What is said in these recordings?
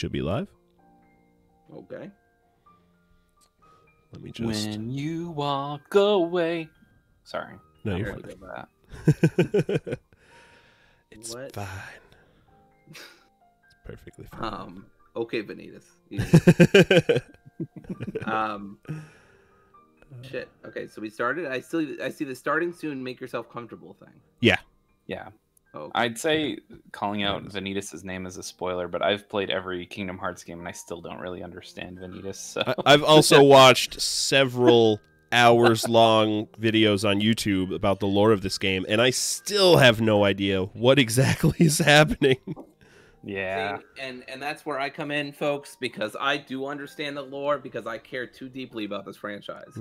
should be live. Okay. Let me just... When you walk away. Sorry. No, you're fine. It's What? fine. It's perfectly fine. Okay, Vanitas. Shit. Okay, so we started. I see the starting soon. Make yourself comfortable thing. Yeah. Yeah. Oh, I'd say calling out Vanitas' name as a spoiler, but I've played every Kingdom Hearts game and I still don't really understand Vanitas. So. I've also watched several hours-long videos on YouTube about the lore of this game, and I still have no idea what exactly is happening. Yeah. See, and that's where I come in, folks, because I do understand the lore because I care too deeply about this franchise.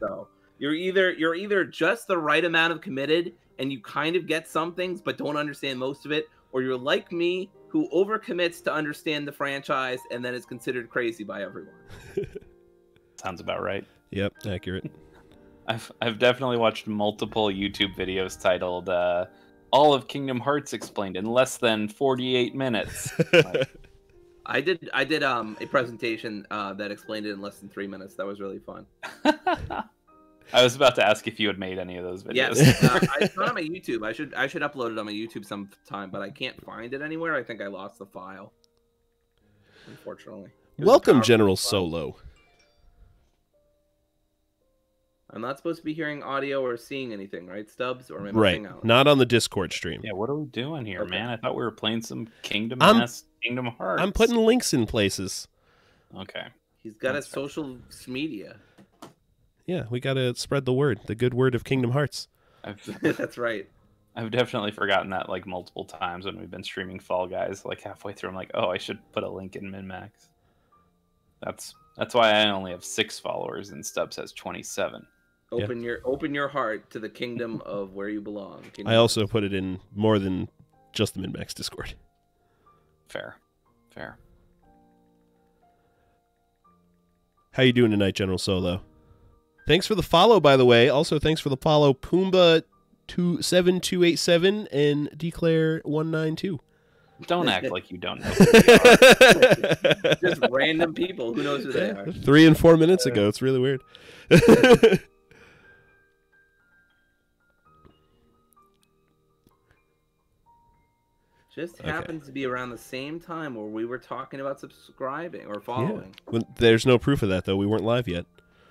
So you're either just the right amount of committed and you kind of get some things but don't understand most of it, or you're like me who overcommits to understand the franchise and then is considered crazy by everyone. Sounds about right. Yep, accurate. I've definitely watched multiple YouTube videos titled "All of Kingdom Hearts Explained in Less Than 48 Minutes." I did a presentation that explained it in less than 3 minutes. That was really fun. I was about to ask if you had made any of those videos. Yes, it's not on my YouTube. I should upload it on my YouTube sometime, but I can't find it anywhere. I think I lost the file, unfortunately. Welcome, General Solo. I'm not supposed to be hearing audio or seeing anything, right, Stubbs? Or am I Right, missing out? not on the Discord stream. Yeah, what are we doing here, Okay. man? I thought we were playing some Kingdom Hearts. I'm putting links in places. Okay. He's got That's a social media. Yeah, we got to spread the word, the good word of Kingdom Hearts. That's right. I've definitely forgotten that like multiple times when we've been streaming Fall Guys. Like halfway through, I'm like, oh, I should put a link in MinMax. That's why I only have 6 followers and Stubbs has 27. Open your heart to the kingdom of where you belong. I also put it in more than just the MinMax Discord. Fair. How you doing tonight, General Solo? Thanks for the follow, by the way. Also, thanks for the follow, Pumbaa7287 and Declare192. Don't act like you don't know who they are. Just random people. Who knows who they are? 3 and 4 minutes ago. It's really weird. Just happens to be around the same time where we were talking about subscribing or following. Yeah. Well, there's no proof of that, though. We weren't live yet.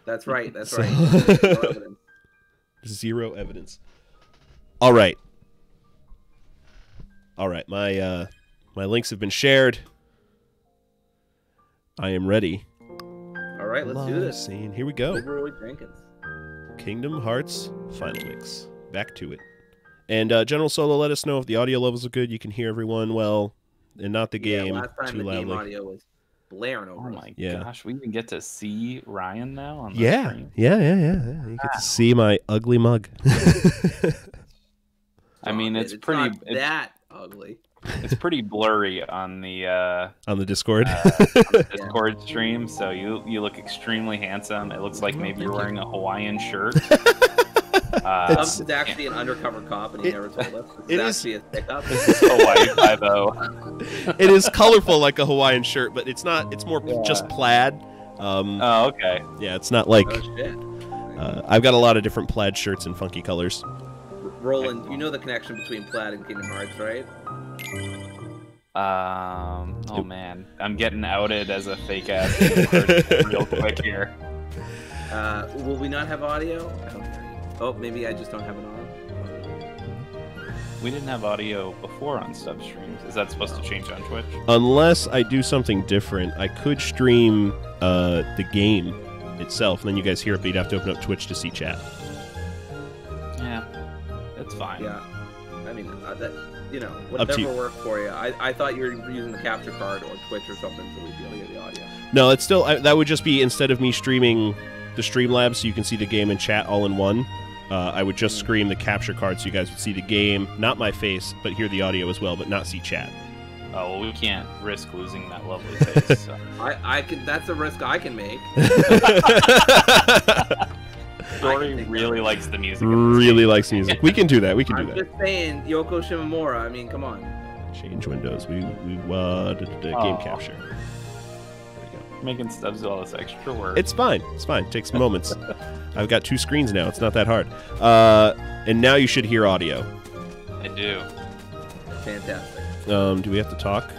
That's right. That's So- right. No evidence. Zero evidence. All right. My links have been shared. I am ready. All right, let's do this. Scene. Here we go. Leroy Jenkins. Kingdom Hearts Final Mix. Back to it. And General Solo, let us know if the audio levels are good. You can hear everyone well, and not the game last time too the loudly. game audio was blaring Oh over. my Yeah. gosh, we even get to see Ryan now on the Yeah. stream. You get to see my ugly mug. I mean, it's not that ugly. It's pretty blurry on the on the Discord. Discord stream, so you look extremely handsome. It looks like maybe you're wearing a Hawaiian shirt. Stubbs is actually an undercover cop, and he never told us. It It's is- actually a pickup. Hawaii 5-0. It is colorful like a Hawaiian shirt, but it's not. It's more just plaid. Oh, okay. Yeah, it's not like. Oh shit. I've got a lot of different plaid shirts in funky colors. Roland, you know the connection between Plaid and Kingdom Hearts, right? Oh man, I'm getting outed as a fake ass real quick here. Will we not have audio? I don't know. Oh, maybe I just don't have it on. We didn't have audio before on sub streams. Is that supposed to change on Twitch? Unless I do something different, I could stream the game itself, and then you guys hear it, but you'd have to open up Twitch to see chat. Yeah, that's fine. Yeah. I mean, that, you know, Up to whatever you. worked for you. I thought you were using the capture card or Twitch or something so we'd be able to get the audio. No, it's still that would just be instead of me streaming the Streamlabs so you can see the game and chat all in one. I would just scream the capture card so you guys would see the game, not my face, but hear the audio as well, but not see chat. Oh well, we can't risk losing that lovely face. So. I can. That's a risk I can make. Dory really likes the music. Really likes music. We can do that. We can do I'm that. just saying, Yoko Shimomura. I mean, come on. Change windows. We game capture. Making Stubbs do all this extra work. It's fine. It's fine. It takes moments. I've got 2 screens now. It's not that hard. And now you should hear audio. I do. Fantastic. Do we have to talk?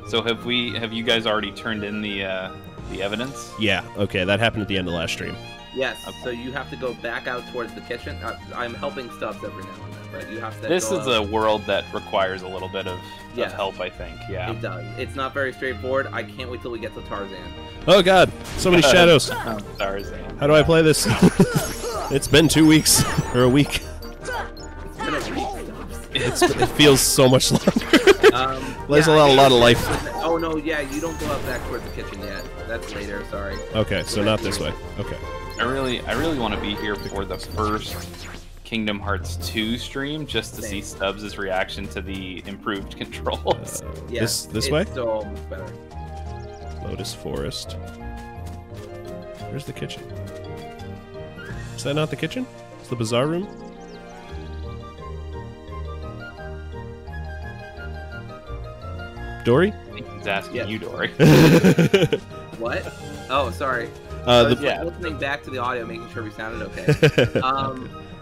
So have you guys already turned in the evidence? Yeah. Okay. That happened at the end of last stream. Yes. Okay. So you have to go back out towards the kitchen. I'm helping Stubbs every now and then, but you have to. This go is out. a world that requires a little bit of Yeah. help, I think. Yeah. It does. It's not very straightforward. I can't wait till we get to Tarzan. Oh God! So many shadows. Tarzan. How do I play this? It's been 2 weeks or a week. It's been a week, Stubbs. It feels so much longer. There's Yeah, a lot of life. Oh no, yeah, you don't go out back towards the kitchen yet. That's later. Sorry. Okay, so not this way. Okay. I really want to be here for the first Kingdom Hearts 2 stream just to see Stubbs' reaction to the improved controls. Yeah, this way? It's so much better. Lotus Forest. Where's the kitchen? Is that not the kitchen? It's the bazaar room? Dory? He's asking Yeah. you, Dory. What? Oh, sorry. Yeah. Listening back to the audio, making sure we sounded okay.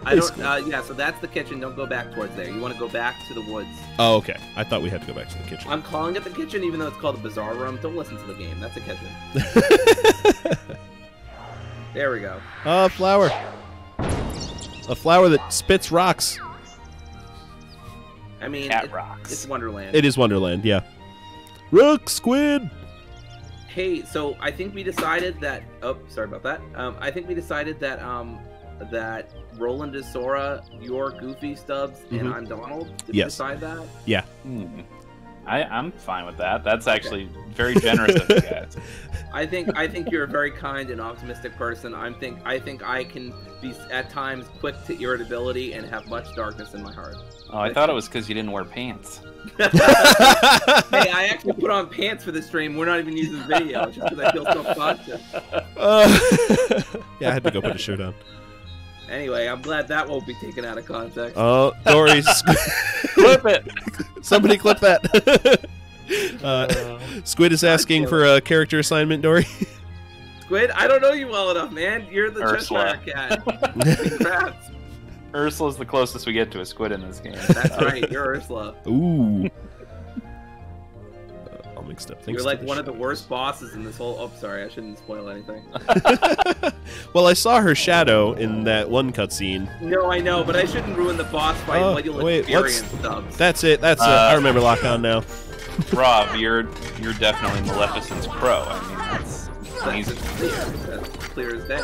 I don't. Yeah, so that's the kitchen. Don't go back towards there. You want to go back to the woods. Oh, okay. I thought we had to go back to the kitchen. I'm calling it the kitchen, even though it's called the bazaar room. Don't listen to the game. That's a kitchen. There we go. Oh, a flower. A flower that spits rocks. I mean, Cat rocks. it's Wonderland. It is Wonderland, yeah. Rook squid. Hey, so I think we decided that. Oh, sorry about that. I think we decided that that Roland is Sora, you're Goofy, Stubbs, and I'm Donald. Did we Yes. decide that? Yeah. I'm fine with that. That's actually very generous of you guys. I think you're a very kind and optimistic person. I think I can be at times quick to irritability and have much darkness in my heart. Oh, I thought it was because you didn't wear pants. Hey, I actually put on pants for the stream. We're not even using video just because I feel so conscious. Yeah, I had to go put a shirt on. Anyway, I'm glad that won't be taken out of context. Oh, Dory's. Clip it. Somebody clip that. Squid is asking for a character assignment, Dory. Squid, I don't know you well enough, man. You're the Ursula. Cheshire Cat. Congrats. Ursula's the closest we get to a squid in this game. That's right. You're Ursula. Ooh. All mixed up. You're like one of the worst bosses in this whole. Oh, sorry. I shouldn't spoil anything. Well, I saw her shadow in that one cutscene. No, I know, but I shouldn't ruin the boss fight. Oh, What you'll wait, experience, Stubbs. That's it. That's it. I remember Lockdown now. Rob, you're definitely Maleficent's crow. I mean, that's That's easy. That's clear as day.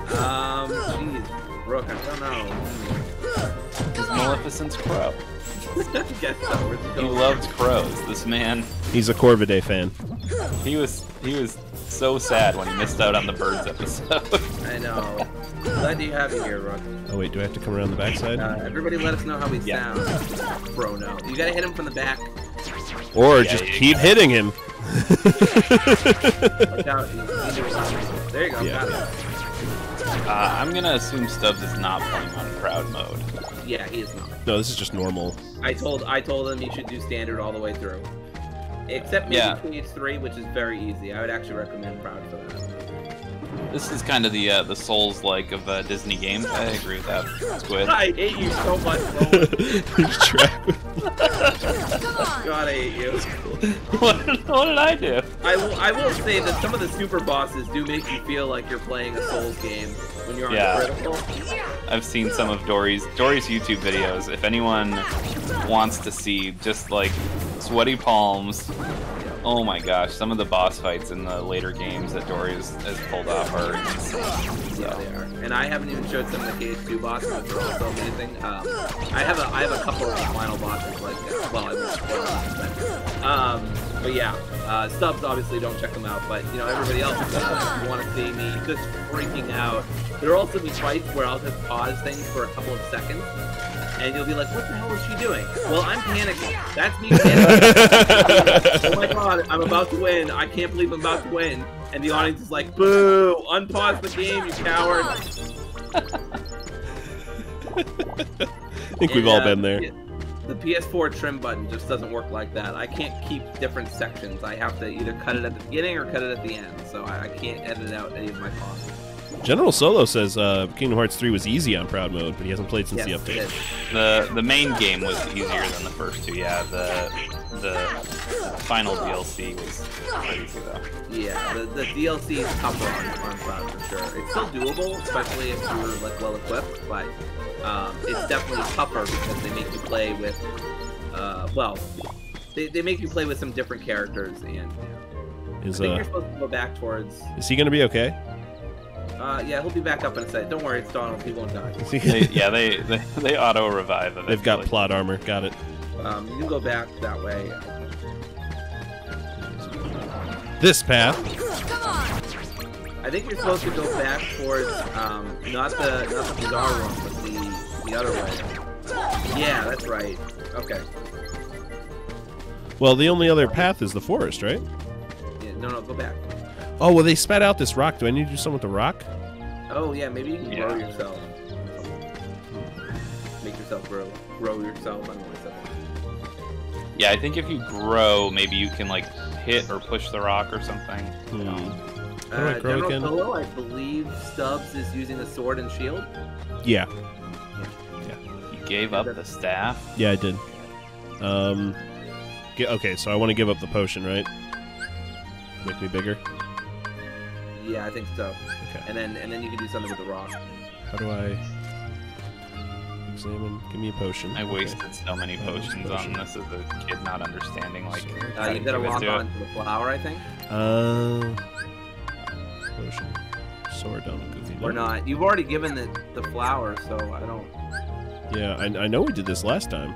Jeez, Brooke, I don't know. He's Maleficent's crow. I guess so. Where's it He going? loved crows. This man, He's a Corvidae fan. he was so sad when he missed out on the birds episode. I know. Glad you have it here, Rook. Oh wait, do I have to come around the backside? Everybody let us know how we Yeah. sound. Bro, no. You gotta hit him from the back. Or Yeah, just you keep got it. hitting him. Watch out. There you go. Yeah. Got it. I'm gonna assume Stubbs is not playing on proud mode. Yeah, he is not. No, this is just normal. I told him he should do standard all the way through. Except maybe Yeah. PH3, which is very easy. I would actually recommend Proud for that. This is kind of the Souls-like of Disney games. I agree with that, Squid. I hate you so much, Roland. God, I hate you. what did I do? I will say that some of the super bosses do make you feel like you're playing a Souls game when you're on Yeah. critical. I've seen some of Dory's YouTube videos. If anyone wants to see just like sweaty palms, oh my gosh, some of the boss fights in the later games that Dory has pulled off are insane. Yeah, they are. And I haven't even showed some of the KH2 bosses, which are also amazing. I have a couple of final bosses like that. Well, I won't spoil them, but yeah, Stubbs obviously don't check them out, but you know everybody else if you want to see me just freaking out. There'll also be fights where I'll just pause things for a couple of seconds, and you'll be like, "What the hell is she doing?" Well, I'm panicking. That's me panicking. Oh my god, I'm about to win. I can't believe I'm about to win. And the audience is like, "Boo! Unpause the game, you coward!" I think we've all been there. The PS4 trim button just doesn't work like that. I can't keep different sections. I have to either cut it at the beginning or cut it at the end. So I can't edit out any of my pauses. General Solo says Kingdom Hearts 3 was easy on Proud Mode, but he hasn't played since the update. The main game was easier than the first two. Yeah, the final DLC was crazy though. Yeah, the DLC is tougher on Proud for sure. It's still doable, especially if you're like well equipped, but it's definitely tougher because they make you play with they make you play with some different characters, and I think you're supposed to go back towards. Is he gonna be okay? Yeah, he'll be back up in a second. Don't worry, it's Donald. He won't die. They auto revive eventually. They've got plot armor. Got it. You can go back that way. This path. I think you're supposed to go back towards not the bizarre one, but the other way. Yeah, that's right. Okay. Well, the only other path is the forest, right? Yeah, no, go back. Oh, well, they spat out this rock. Do I need to do something with the rock? Oh, yeah, maybe you can grow yourself. Make yourself grow. Grow yourself. I don't want to say that. Yeah, I think if you grow, maybe you can like hit or push the rock or something. How do I grow General again? Solo, I believe Stubbs is using a sword and shield. Yeah. You gave up the staff? Yeah, I did. Okay, so I want to give up the potion, right? Make me bigger. Yeah, I think so. Okay. And then you can do something with the rock. How do I examine? Give me a potion. I wasted so many potions on this as a kid, not understanding like. You gotta lock on to the flower, I think. Potion. Sword on a goofy. Or not. You've already given the flower, so I don't. Yeah, I know we did this last time.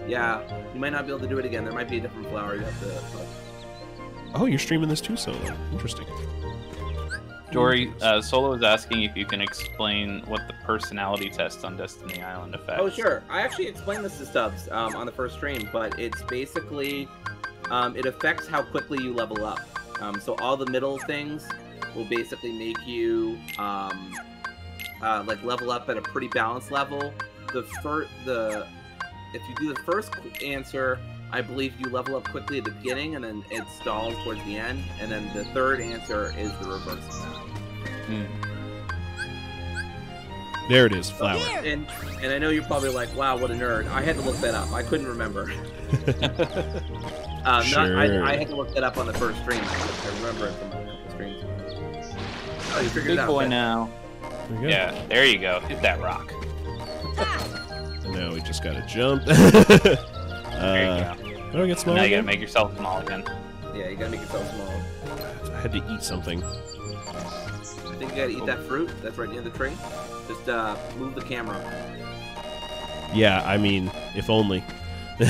Yeah, you might not be able to do it again. There might be a different flower you have to. Oh, you're streaming this too, Solo. Interesting. Dory, Solo is asking if you can explain what the personality test on Destiny Island affects. Oh, sure. I actually explained this to Stubbs on the first stream, but it's basically it affects how quickly you level up. So all the middle things will basically make you like level up at a pretty balanced level. If you do the first answer, I believe you level up quickly at the beginning, and then it stalls towards the end. And then the third answer is the reverse of that. There it is, flower. And I know you're probably like, wow, what a nerd. I had to look that up. I couldn't remember. Sure. I had to look that up on the first stream. I remember it from a couple streams. Oh, you figured Big it out. boy now. There you go. Yeah, there you go. Hit that rock. Now we just gotta jump. There you go. How do I get small? Now you again? gotta make yourself small again. Yeah, you gotta make yourself small. I had to eat something. I think you gotta eat that fruit that's right near the tree. Just move the camera. Yeah, I mean, if only. Move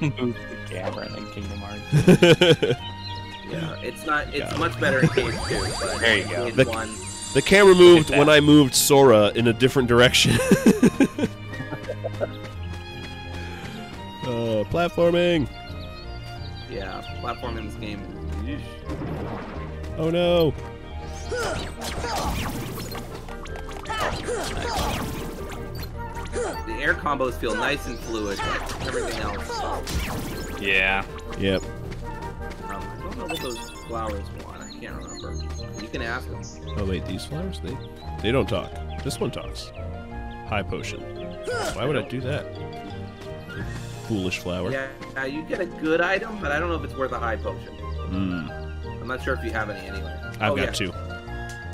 the camera and then Kingdom Hearts. Yeah, it's not. It's much better in Cage 2. But There you go. in The- 1, The camera moved that. when I moved Sora in a different direction. Platforming. yeah, platform in this game. Oh no. The air combos feel nice and fluid, like everything else. Yeah. Yep. I don't know what those flowers want. I can't remember. You can ask them. Oh wait, these flowers, they don't talk. This one talks. High potion. Why would I do that? Foolish flower. Yeah, you get a good item, but I don't know if it's worth a high potion. I'm not sure if you have any anyway. I've got two.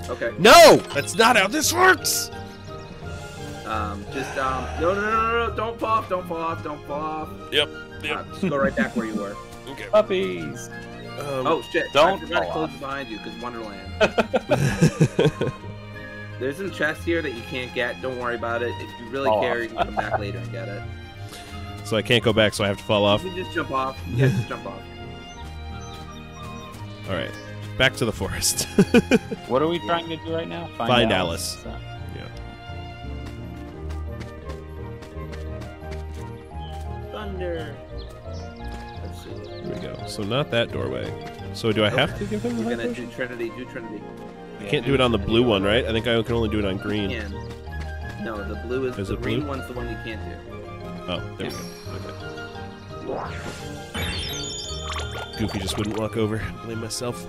Okay. No! That's not how this works! No, don't fall off, don't fall off, don't fall off. Yep. Just go right back where you were. Okay. Puppies. Oh shit! Don't I forgot to fall close off. behind you because Wonderland. There's some chests here that you can't get. Don't worry about it. If you really Fall care, off. you can come back later and get it. So I can't go back, so I have to fall off. You can just jump off. Yeah, just jump off. Alright. Back to the forest. What are we trying to do right now? Find Alice. So- Thunder. Let's see. Here we go. So not that doorway. So do I have to give him the You're high gonna potion? do Trinity. Do Trinity. I can't do it on the blue one, right? I think I can only do it on green. You can. No, the blue is Is the it green blue? one's the one you can't do. Oh, there we go. Okay. Goofy just wouldn't walk over. Blame myself.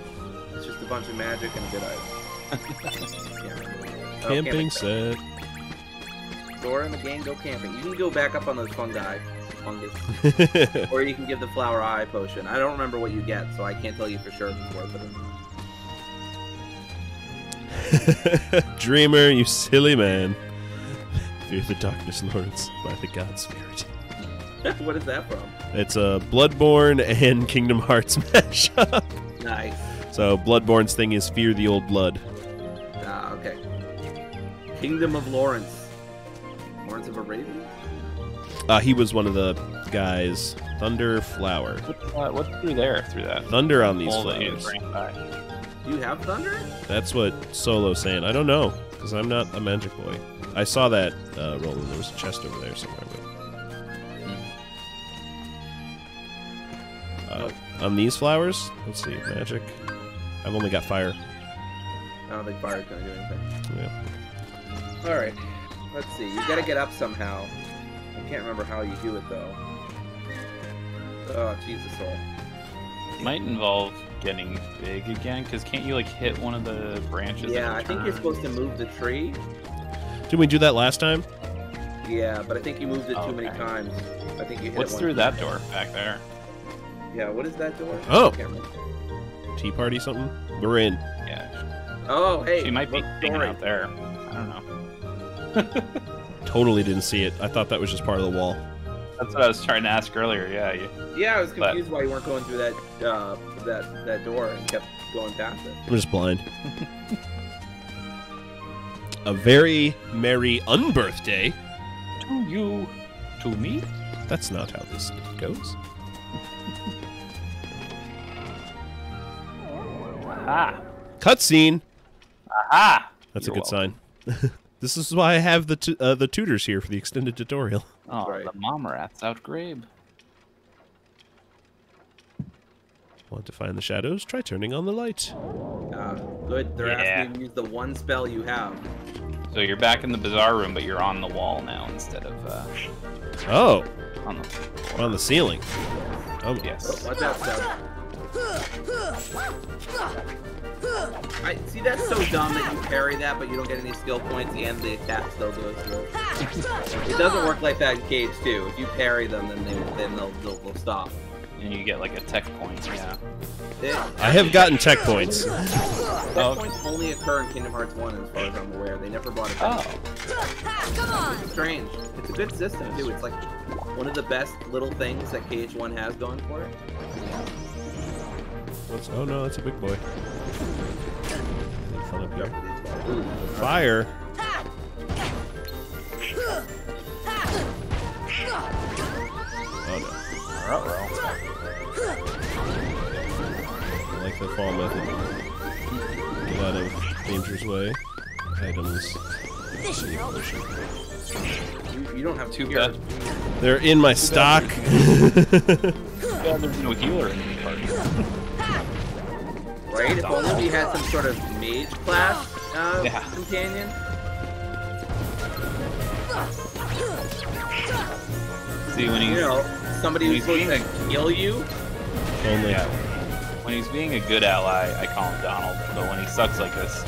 It's just a bunch of magic and a good item. Camping set. Sora and the gang go camping. You can go back up on those fungus, or you can give the flower eye potion. I don't remember what you get, so I can't tell you for sure if it's worth it. Dreamer, you silly man. Fear the darkness, Lawrence, by the god spirit. What is that from? It's a Bloodborne and Kingdom Hearts mashup. Nice. So Bloodborne's thing is fear the old blood. Ah, okay. Kingdom of Lawrence. Lawrence of Arabia? He was one of the guys. Thunder Flower. What's through there? Through that? Thunder on these hole that you flowers. ran by? Do you have thunder? That's what Solo's saying. I don't know, because I'm not a magic boy. I saw that rolling. There was a chest over there somewhere. But... on these flowers? Let's see. Magic. I've only got fire. I don't think fire's gonna do anything. Yeah. Alright. Let's see. You gotta get up somehow. I can't remember how you do it, though. Oh, Jesus, soul. Might involve getting big again, because can't you like hit one of the branches? Yeah, I think you're supposed to move the tree. Didn't we do that last time? Yeah, but I think you moved it too many Okay. times. I think you hit What's it one through time. that door back there? Yeah, what is that door? Oh. I can't remember. Tea party something? We're in. Yeah, Oh, hey. she might be look, hanging Dory. out there. I don't know. Totally didn't see it. I thought that was just part of the wall. That's what I was trying to ask earlier. Yeah, Yeah, I was But- confused why you weren't going through that that door and kept going past it. I'm just blind. A very merry unbirthday. to you, to me. That's not how this goes. Aha! Cutscene. Aha! That's You're a good welcome. sign. This is why I have the tutors here for the extended tutorial. Oh, right. the mom rat's out, Grabe. Want to find the shadows? Try turning on the light. Good. They're Yeah. asking you to use the one spell you have. So you're back in the bizarre room, but you're on the wall now instead of Oh, on the. on the ceiling. Oh, Yes. Watch out, Seb. I see. That's so dumb that you parry that, but you don't get any skill points, and the attack still goes through. It doesn't work like that in Cage 2. If you parry them, then they'll stop. And you get like a tech point. Yeah. I have gotten tech points. Tech points only occur in Kingdom Hearts 1, as far as I'm aware. They never brought it back. Oh. Come on! It's strange. It's a good system too. It's like one of the best little things that KH1 has going for it. Oh no, that's a big boy. Fun up here. Ooh. Fire. Oh no. Uh-oh. I like the fall method. Get out of danger's way. Items. You don't have Too cure. bad. They're in my stock. Yeah, there's no healer in the party. Right? If only we had some sort of mage class Yeah. companion. See, when You he's know, somebody who's He's supposed to heal you. Only. yeah, when he's being a good ally, I call him Donald. But when he sucks like this,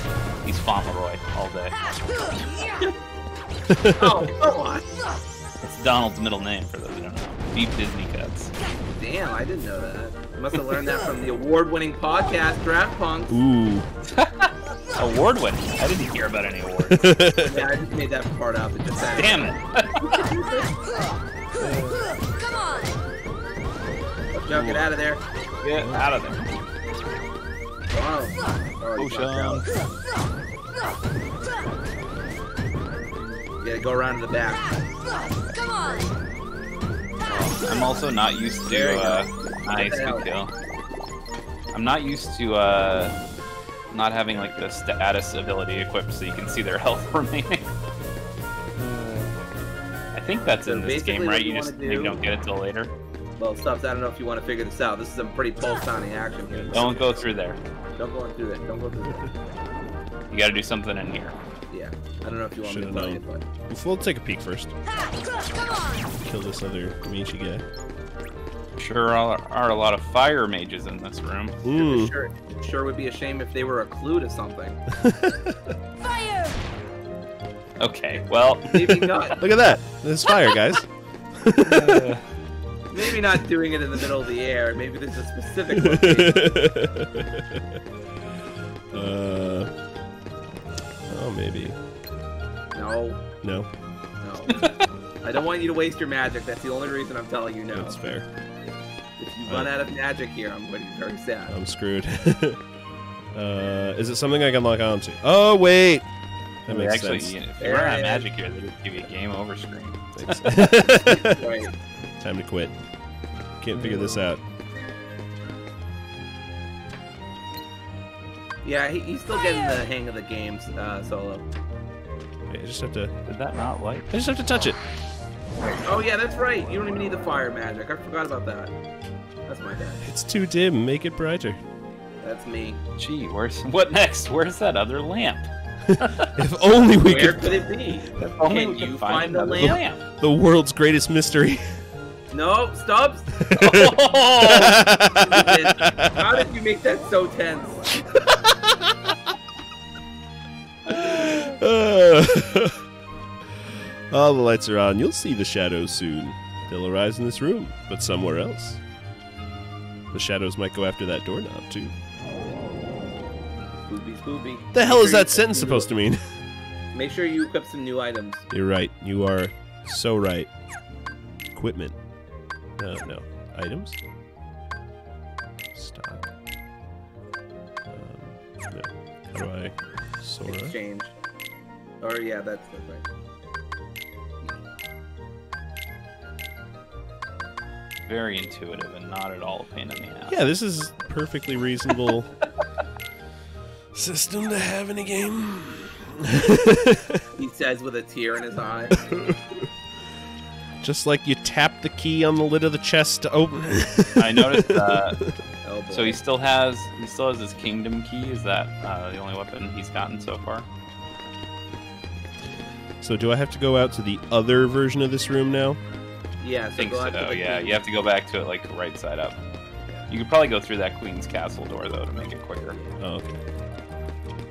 he's Fauntleroy all day. Oh, come on. It's Donald's middle name for those who don't know. Deep Disney cuts. Damn, I didn't know that. I must have learned that from the award-winning podcast Draft Punks. Ooh. Award winning. I didn't hear about any awards. Yeah, I just made that part up. It just sounded. Damn it. Come on! Let's go, get out of there. Get out of there. Oh, you Ocean. fucked out. You gotta go around to the back. Come on! I'm also not used There you to nice What the good kill. I'm not used to not having like the status ability equipped so you can see their health remaining. I think that's So in this game, basically right? what you You just wanna maybe do- don't get it till later. Well, Stubbs, I don't know if you want to figure this out. This is some pretty pulse-pounding action here. Don't go through there. Don't go through that. Don't go through that. You got to do something in here. Yeah. I don't know if you want me to Should've play known. it, but We'll take a peek first. Ha! Come on! Kill this other Michi guy. Sure are a lot of fire mages in this room. Ooh. sure would be a shame if they were a clue to something. Fire! Okay, well, Maybe not. Look at that. There's fire, guys. Maybe not doing it in the middle of the air. Maybe there's a specific location. Oh, maybe. No, No, no. I don't want you to waste your magic. That's the only reason I'm telling you no. that's fair. If you run out of magic here, I'm going to be very sad. I'm screwed. Is it something I can lock onto? Oh, wait. That makes actually, sense. if you run out of magic here, they just give you a game over screen. Right. Time to quit. Can't figure this out. Yeah, he's still getting the hang of the games, Solo. Wait, I just have to. Did that not light? I just have to touch it. Oh yeah, that's right. You don't even need the fire magic. I forgot about that. That's my bad. It's too dim. Make it brighter. That's me. Gee, what next? Where's that other lamp? If only we Where could. could it be? Only Can we can you find find the another lamp? The world's greatest mystery. No, Stubbs. How did you make that so tense? All the lights are on. You'll see the shadows soon. They'll arise in this room, but somewhere else. The shadows might go after that doorknob, too. Spooky, spooky. The hell is that sentence supposed to mean? Make sure you equip some new items. You're right. You are so right. Equipment. No. Items? Stock. No. How do I... Sora? Exchange. Or yeah, that's right. Very intuitive and not at all a pain in the ass. Yeah, this is perfectly reasonable system to have in a game. He says with a tear in his eye. Just like you tap the key on the lid of the chest to open it. I noticed Oh boy. so he still has his kingdom key. Is that the only weapon he's gotten so far? So do I have to go out to the other version of this room now? Yeah, I so think go so. out to the Yeah, queen. you have to go back to it like right side up. You could probably go through that Queen's Castle door though to make it quicker. Oh, okay.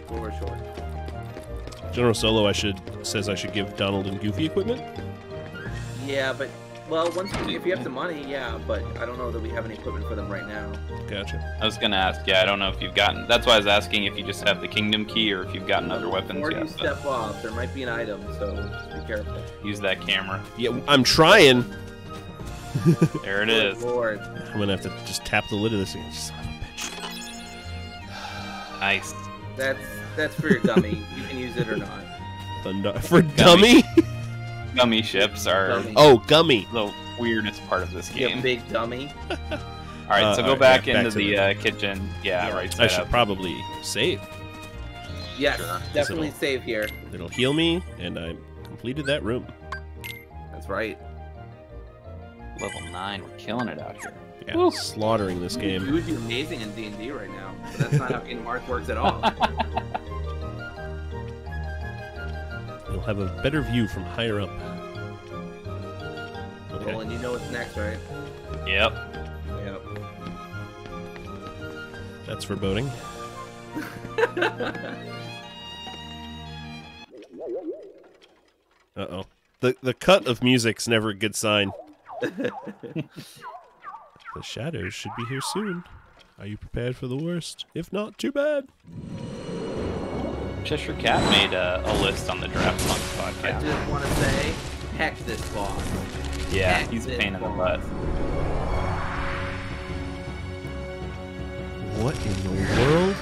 Or short. General Solo says I should give Donald and Goofy equipment? Yeah, but well, if you have some money, yeah, but I don't know that we have any equipment for them right now. Gotcha. I was gonna ask. Yeah, I don't know if you've gotten. That's why I was asking if you just have the kingdom key or if you've gotten other weapons Before you yet. but step off, there might be an item, so just be careful. use that camera. Yeah, I'm trying. There it Good is. Lord. I'm gonna have to just tap the lid of this thing. Son of a bitch. Nice. That's for your dummy. You can use it or not. For dummy? Gummy ships are Dummy. Oh, gummy. the weirdest part of this You game. big dummy. All right, so go alright, back yeah, back into to the kitchen. Yeah, Yeah. right I side should up. probably save. Yes, Sure. definitely It'll- save here. It'll heal me, and I completed that room. That's right. Level 9. We're killing it out here. Yeah, slaughtering this You game. would be amazing in D&D right now, but that's not how Kingdom Hearts works at all. You'll have a better view from higher up. Okay. Well, and you know what's next, right? Yep. Yep. That's foreboding. Uh-oh. The cut of music's never a good sign. The shadows should be here soon. Are you prepared for the worst? If not, too bad. Cheshire Cat made a list on the Draft Monks I podcast. just want to say, heck this boss. Yeah, Heck he's a this pain in the boss. butt. What in the world?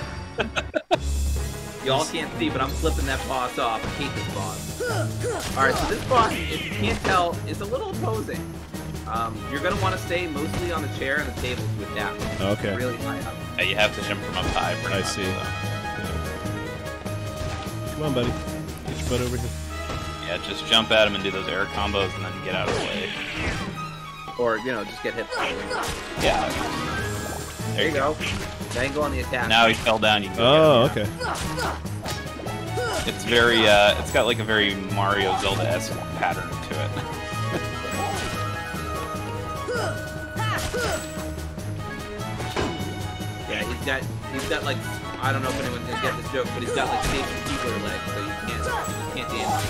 Y'all can't see, but I'm flipping that boss off. I hate this boss. Alright, so this boss, if you can't tell, is a little opposing. You're going to want to stay mostly on the chair and the table to attack. Okay. Really high up. Yeah, you have to jump from up high. pretty I much, see. so. Come on, buddy. Get your butt over here. Yeah, just jump at him and do those air combos and then get out of the way. Or, just get hit. Yeah. There you go. Now you can go on the attack. Now he fell down. You can go Oh, get him. okay. It's very, it's got like a very Mario Zelda-esque pattern to it. Yeah, he's got like, I don't know if anyone's gonna get this joke, but he's got like Station Keeper legs, so you can't dance.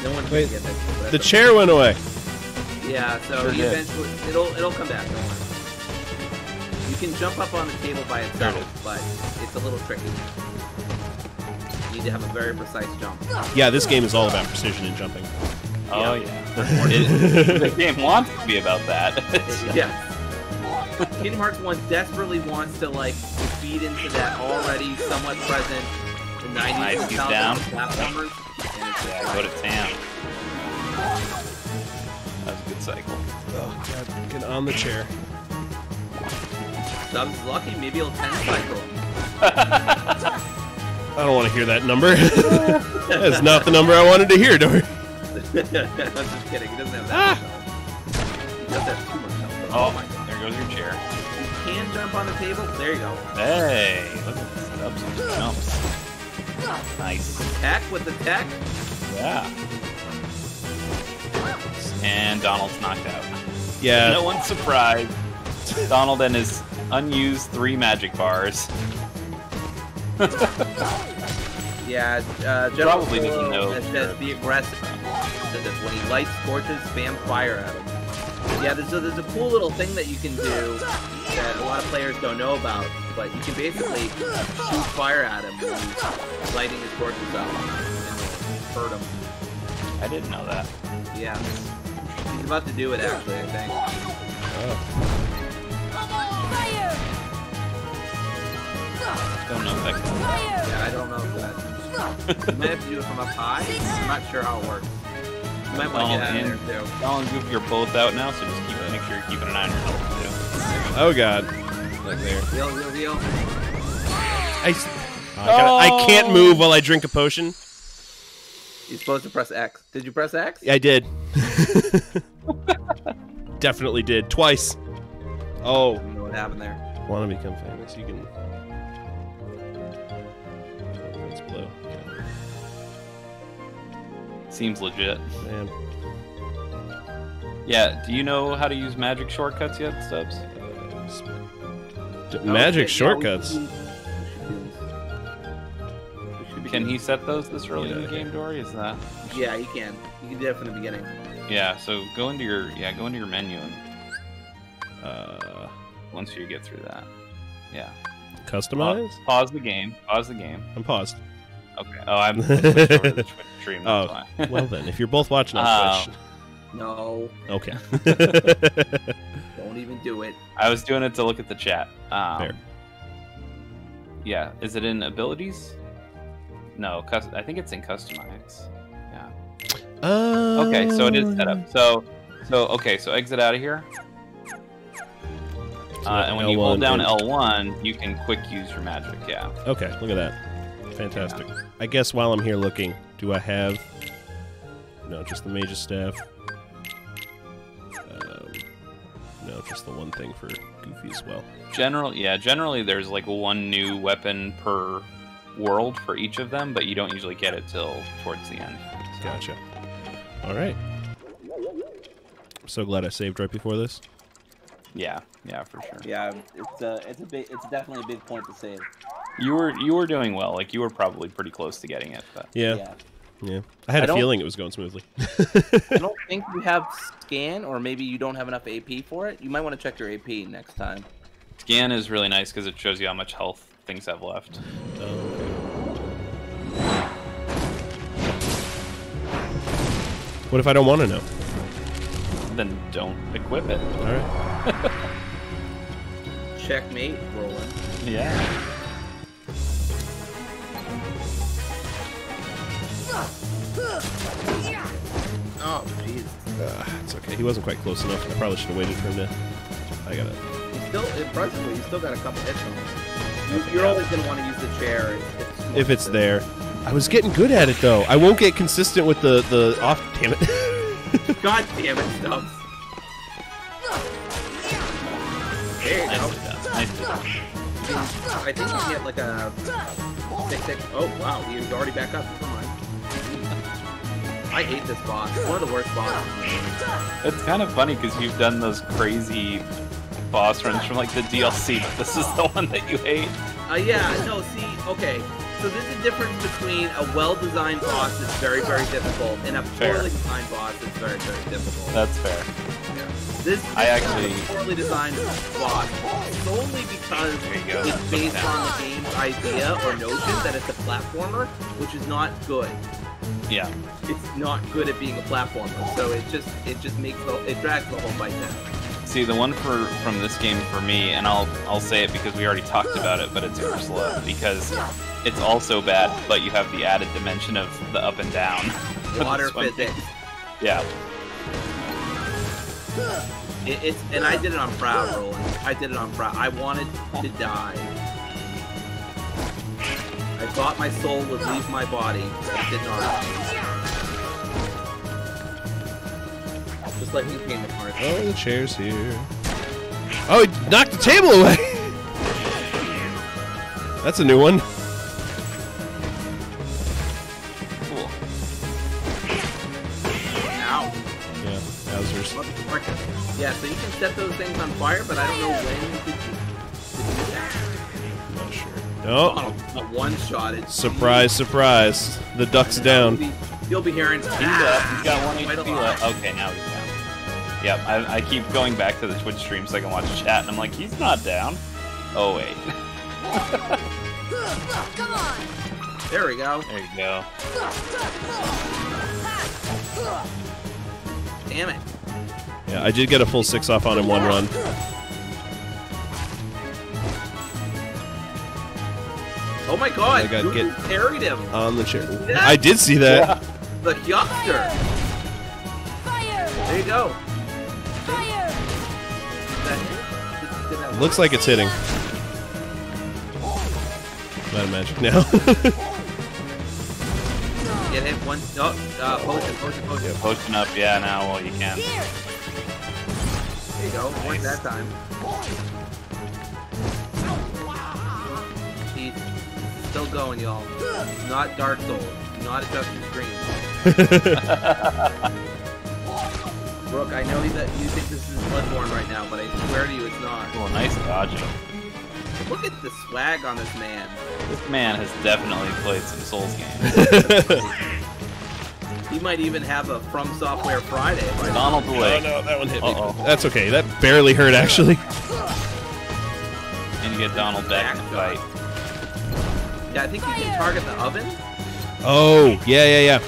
No one's gonna get this. The chair went away. Yeah, so Sure he did. eventually it'll come back. Don't worry. You can jump up on the table by itself, but it's a little tricky. You need to have a very precise jump. Yeah, this game is all about precision and jumping. Oh yeah. The game wants to be about that. Yeah. Kingdom Hearts 1 desperately wants to like feed into that already somewhat present 90s Nice, he's down. platformers. And it's Yeah, go to town. That was a good cycle. Oh god, get on the chair. Stubbs is lucky, maybe he'll 10 cycle. I don't want to hear that number. That's not the number I wanted to hear, Dory. I'm just kidding, he doesn't have that much health. He does have too much health. Oh, my god. there goes your chair. You can jump on the table. There you go. Hey, look at the Stubbs on the jumps. Nice. Tech with the tech. Yeah. And Donald's knocked out. Yeah. No one's surprised. Donald and his unused 3 magic bars. Yeah, General Probably doesn't Solo know. says be aggressive. Says that when he lights torches, spam fire at him. Yeah, there's a cool little thing that you can do that a lot of players don't know about, but you can basically shoot fire at him when he's lighting his torches up and hurt him. I didn't know that. Yeah. He's about to do it actually, I think. Fire! Don't know if that can. Fire! Yeah, I don't know if that. You might have to do it from up high. I'm not sure how it works. You might want to get out of there too. Donald and Goofy are both out now, so just make sure you're keeping an eye on your health too. Oh god. Like there. Heal. I can't move while I drink a potion. You're supposed to press X. Did you press X? I did. Definitely did. Twice. Oh. I don't know what happened there. Want to become famous? You can. Let's blow. Seems legit. Man. Yeah, do you know how to use magic shortcuts yet, Stubbs? Magic Okay, shortcuts. we should be Can good. he set those this early in Yeah, the game, Dory? Is that? Yeah, he can. You can do that from the beginning. Yeah, so go into your menu and once you get through that. Yeah. Customize? Pause the game. Pause the game. I'm paused. Okay. Oh, I'm switched over to the Twitch stream. Oh, That's why. well then, if you're both watching on Twitch. No, Okay. don't even do it. I was doing it to look at the chat. Fair. Yeah. Is it in abilities? No, I think it's in customize. Yeah. Okay, so it is set up. So okay, so exit out of here. And when you hold down L1, you can quick use your magic. Yeah. Okay, look at that. Fantastic. I guess while I'm here looking, do I have... No, just the Mage's Staff. No, just the one thing for Goofy as well. Generally there's like one new weapon per world for each of them, but you don't usually get it till towards the end. So. Gotcha. All right. I'm so glad I saved right before this. Yeah, for sure. Yeah, it's definitely a big point to save. You were doing well. Like you were probably pretty close to getting it, but Yeah. I had a feeling it was going smoothly. I don't think you have scan, or maybe you don't have enough AP for it. You might want to check your AP next time. scan is really nice because it shows you how much health things have left. What if I don't want to know? Then don't equip it. All right. Checkmate, Roland. Yeah. Oh, jeez. It's okay. He wasn't quite close enough. I probably should have waited for him to... I got it. You still, impressively, you still got a couple hits on him. You're always going to want to use the chair If it's there. I was getting good at it, though. I won't get consistent with the off... Damn it. God damn it, Stubbs. There you go. Nicely done. Nicely done. I think you can get like a 6-6. Oh wow, he's already back up. Come on. I hate this boss. It's one of the worst bosses. It's kind of funny because you've done those crazy boss runs from like the DLC, but this is the one that you hate. Yeah, no, see, okay. So there's a difference between a well-designed boss that's very, very difficult and a poorly designed boss that's very, very difficult. That's fair. Yeah. This is a poorly designed boss solely because it's based on the game's idea or notion that it's a platformer, which is not good. Yeah. It's not good at being a platformer, so it just makes it drags the whole fight down. See, the one from this game for me, and I'll say it because we already talked about it, but it's Ursula, because it's also bad, but you have the added dimension of the up and down. Water physics. Yeah. And I did it on proud, Roland. I did it on proud. I wanted to die. I thought my soul would leave my body, but it did not. Just like in Kingdom Hearts. Oh, the chair's here. Oh, he knocked the table away! That's a new one. Cool. Ow. Yeah, Bowser's. Yeah, so you can set those things on fire, but I don't know when to do that. Not sure. No. A one-shotted. Surprise, surprise. The duck's down. You'll be hearing. He's got 1 HP left. Okay, now he's down. Yep, I keep going back to the Twitch stream so I can watch chat, and I'm like, he's not down. Oh, wait. Come on. There we go. There you go. Damn it. Yeah, I did get a full 6 off on him one run. Oh my god, I got Goku get- carried him. On the chair. I did see that. The youngster. Fire. There you go. Fire. Looks like it's hitting. Not a magic now. Get hit one. Potion. Yeah, potion up, yeah, now well you can. Here. There you go. One that time. He's still going, y'all. Not Dark Souls. Not adjusting screens. Brooke, I know that you think this is Bloodborne right now, but I swear to you it's not. Oh, nice dodge. Look at the swag on this man. This man has definitely played some Souls games. He might even have a From Software Friday. Donald Oh Blake. no, that one hit me. Uh-oh. That's okay. That barely hurt, actually. And you get Donald back in the fight. Yeah, I think you can target the oven. Oh, yeah.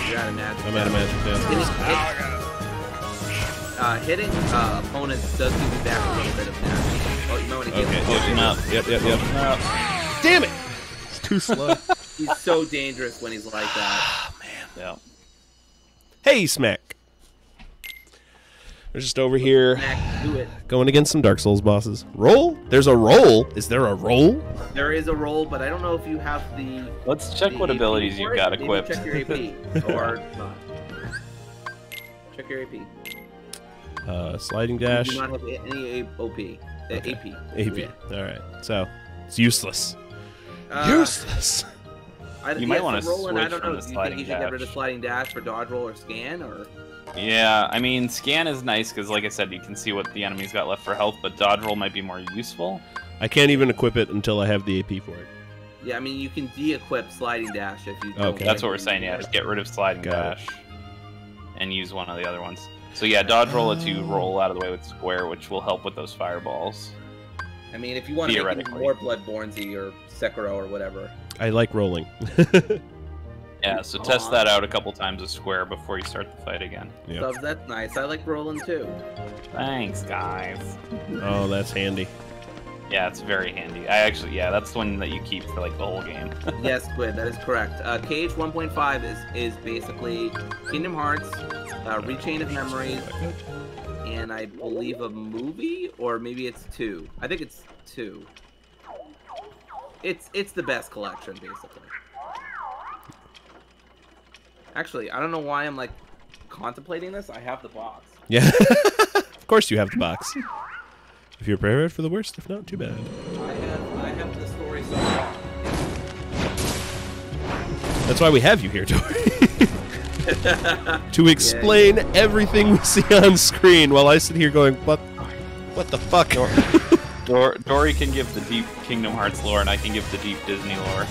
You're out of magic. I'm out of magic now. Hitting opponents does give you back a little bit of damage. Oh, you might want to get Okay, Potion up. Yep. Potion up. Damn it! It's too slow. He's so dangerous when he's like that. Yeah. Hey, Smack. We're just over here Mac, do it. going against some Dark Souls bosses. Roll? There's a roll? Is there a roll? There is a roll, but I don't know if you have the. Let's check the what AP abilities for you've it. got Maybe equipped. Check your AP or not. Check your AP. Sliding You dash. do not have any OP. AP. AP. Yeah. Alright, so it's useless. Uh, Useless. You might wanna so Roland, I switch don't from know. the Do you think sliding you should get rid of dash. sliding dash for dodge roll or scan or? Yeah, I mean, scan is nice because, like I said, you can see what the enemy's got left for health, but dodge roll might be more useful. I can't even equip it until I have the AP for it. Yeah, I mean you can de-equip sliding dash if you. Don't Okay. That's like what we're it saying, yeah. anymore. Just get rid of sliding Got it. dash and use one of the other ones. So yeah, dodge roll lets you roll out of the way with square, which will help with those fireballs. I mean, if you want to make it Theoretically. more Bloodborne-y or Sekiro or whatever. I like rolling. Yeah, so test that out a couple times with square before you start the fight again. Yeah. So that's nice. I like rolling too. Thanks, guys. Oh, that's handy. Yeah, it's very handy. Yeah, that's the one that you keep for like the whole game. Yes, Squid, that is correct. Cage 1.5 is basically Kingdom Hearts, Rechain of Memories, and I believe a movie, or maybe it's 2. I think it's 2. It's the best collection, basically. Actually, I don't know why I'm like contemplating this. I have the box. Yeah. Of course you have the box. If you're prepared for the worst, if not, too bad. I have the story so far. That's why we have you here, Dory. To explain everything we see on screen while I sit here going, what the fuck? Dory can give the deep Kingdom Hearts lore, and I can give the deep Disney lore.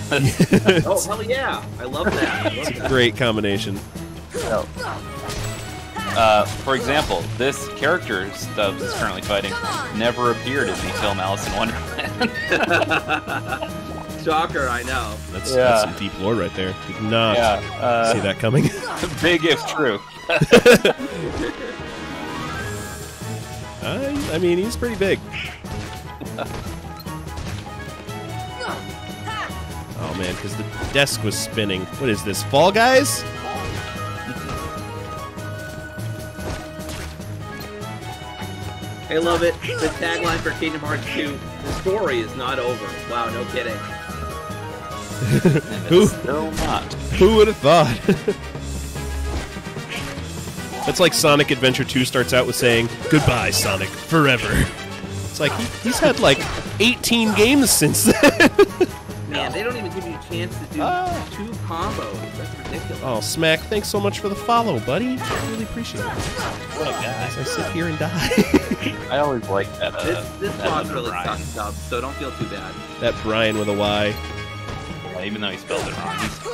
Oh, hell yeah. I love that. I love that. Great combination. For example, this character Stubbs is currently fighting never appeared in the film Alice in Wonderland. Shocker, I know. That's some deep lore right there. Did not see that coming. Big if true. I mean, he's pretty big. Oh man, because the desk was spinning. What is this, Fall Guys? I love it. The tagline for Kingdom Hearts 2, the story is not over. Wow, no kidding. Still not. Who would have thought? That's like Sonic Adventure 2 starts out with saying, "Goodbye, Sonic, forever." It's like, he's had like 18 games since then. Man, they don't even give you a chance to do 2 combos. That's ridiculous. Oh, Smack, thanks so much for the follow, buddy. I really appreciate it. What a guy. As I sit here and die. I always like that. This that boss one really Brian. sucks, Stubbs, so don't feel too bad. That Brian with a Y. Yeah, even though he spelled it wrong, he's cool.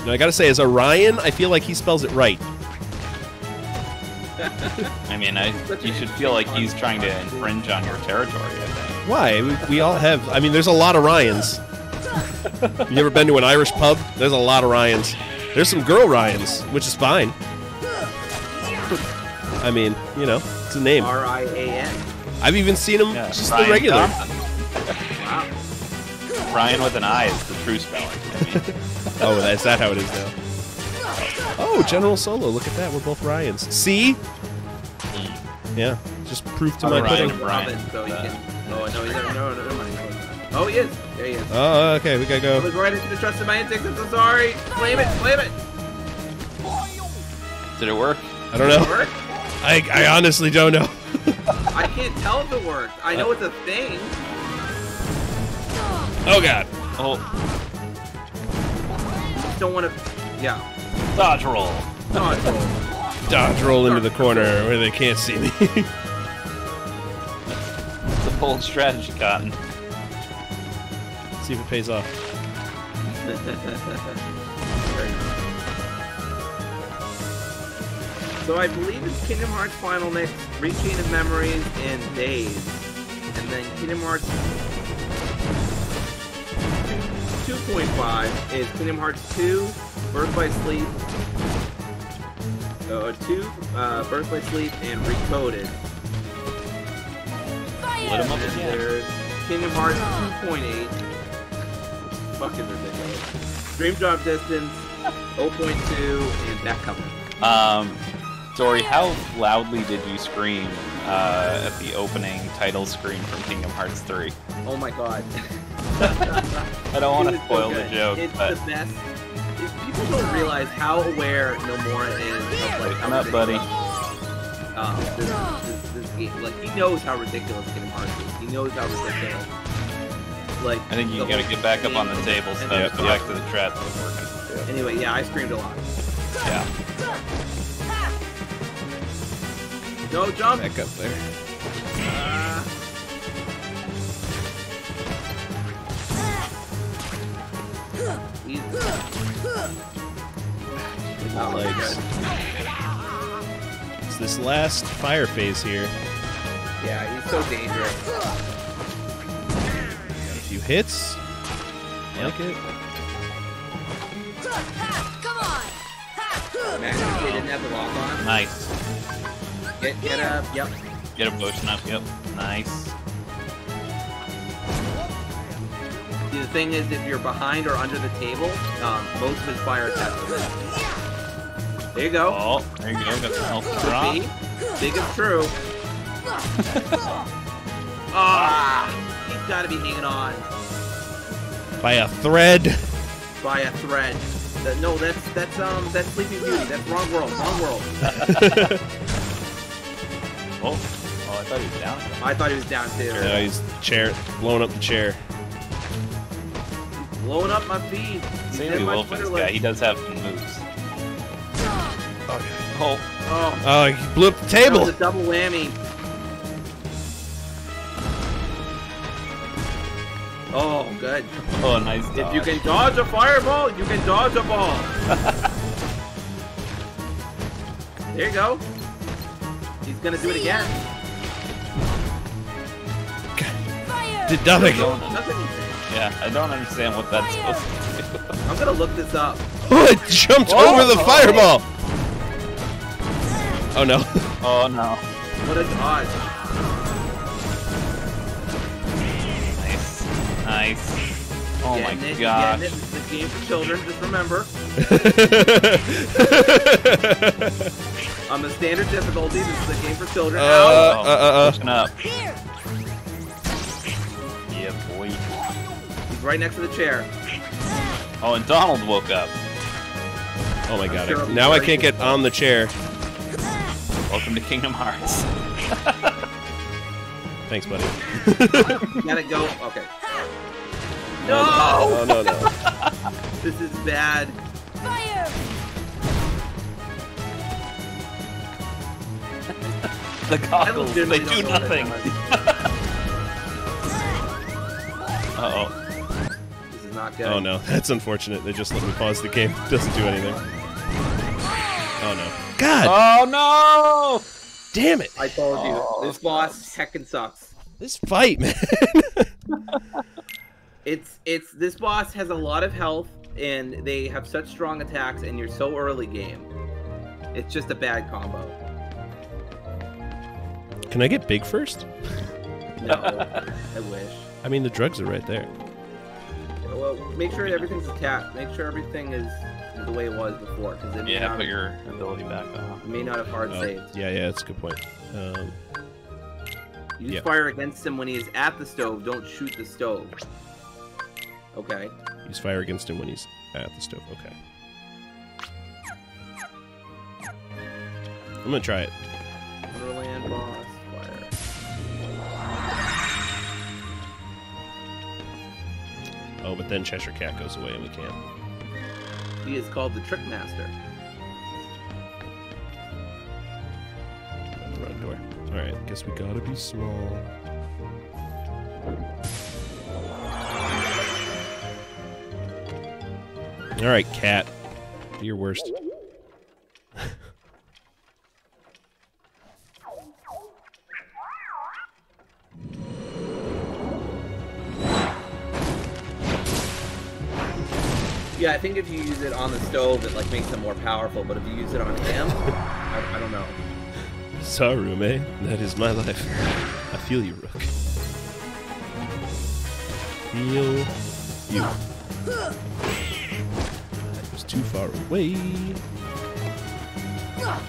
Now, I gotta say, as Orion, I feel like he spells it right. I mean, you should feel like he's trying to infringe on your territory, I think. Why? We all have. I mean, there's a lot of Ryans. You ever been to an Irish pub? There's a lot of Ryans. There's some girl Ryans, which is fine. I mean, you know, it's a name. R-I-A-N. I've even seen them Yeah, just Ryan the regular. Compton. Wow. Ryan with an I is the true spelling. I mean. Oh, is that how it is now? Oh, General Solo, look at that. We're both Ryans. See? Yeah, just proof to my Ryan pudding. and Brian. So he can... Oh, no, he's not. No, mind. Oh, he is. There he is. Oh, okay, we gotta I go. was right. I should have trusted my instincts. I'm so sorry. Claim it. Claim it. Did it work? I don't Did it know. work? I honestly don't know. I can't tell if it worked. I know it's a thing. Oh, God. Oh, Just don't want to... Yeah. dodge roll. Dodge roll. Dodge roll into the corner where they can't see me. The bold strategy, Cotton. See if it pays off. So I believe it's Kingdom Hearts Final next, Rechain of Memories, and Days. And then Kingdom Hearts 2.5 is Kingdom Hearts 2, Birth by Sleep, 2, Birth by Sleep, and Recoded. Lit him up again. There's Kingdom Hearts 2.8. Fucking ridiculous. Dream Drop Distance, 0.2, and That Coming. Dory, how loudly did you scream at the opening title screen from Kingdom Hearts 3? Oh my god. I don't want It to was so spoil the good. joke, It's but the best. People don't realize how aware Nomura is of like come how up, buddy. this game. Like he knows how ridiculous Kingdom Hearts is. He knows how ridiculous. Like I think you the gotta whole get back up on the game table, and so then- go back to the chat. So it's working. Anyway, yeah, I screamed a lot. Yeah. No jump. Back up there. Easy. Legs. It's this last fire phase here. Yeah, he's so dangerous. A few hits. Like it. Come on. Max, they didn't have the lock on. Nice. Get up. Yep. Get a potion up. Yep. Nice. See, the thing is, if you're behind or under the table, most of his fire attacks are there. There you go. Oh, there you go. Got some health to Could drop. be. Big if true. Ah, he's got to be hanging on By a thread. by a thread. No, that's Sleeping Beauty. That's wrong world. Wrong world. Oh, I thought he was down. I thought he was down too. No, he's blowing up the chair. Blowing up my feed. Same with Wolfen's guy. He does have some moves. Oh. Oh, he blew up the table. That was a double whammy. Oh, good. Oh, nice dodge. If you can dodge a fireball, you can dodge a ball. There you go. He's gonna do it again. Fire! Did nothing. Nothing. Yeah, I don't understand what that's Fire! supposed to do. I'm gonna look this up. Oh, it jumped over the fireball. Oh no. Oh no. What a dodge. Nice. Nice. Oh my Getting it, gosh. getting it. It's a game for children, just remember. On the standard difficulty, this is a game for children. Pushing up. Here! Yeah, boy. He's right next to the chair. Oh, and Donald woke up. Oh my god. Sure, Now I can't get on the chair. Welcome to Kingdom Hearts. Thanks, buddy. Gotta go. Okay. No! Oh, no. This is bad. Fire! The goggles, they legitimately do don't know what nothing. that Uh-oh. does. This is not good. Oh no, that's unfortunate. They just let me pause the game. Doesn't do anything. Oh no. God Oh no! damn it. I told you. Oh, This boss heckin' sucks. This fight, man. This boss has a lot of health and they have such strong attacks and you're so early game. It's just a bad combo. Can I get big first? No, I wish. I mean, the drugs are right there. Well, make sure everything's tapped. Make sure everything is the way it was before, because it may Yeah, not, put your ability back on. may not have hard Oh, saved. yeah, that's a good point. Use yeah. fire against him when he is at the stove. Don't shoot the stove. Okay. Use fire against him when he's at the stove. Okay. I'm gonna try it. Wonderland boss fire. Oh, but then Cheshire Cat goes away and we can't. He is called the Trick Master. The front door. Alright, guess we gotta be small. Alright, Cat. Do your worst. Yeah, I think if you use it on the stove, it like makes him more powerful. But if you use it on him, I don't know. Sarume, that is my life. I feel you, Rook. Feel you. That was too far away.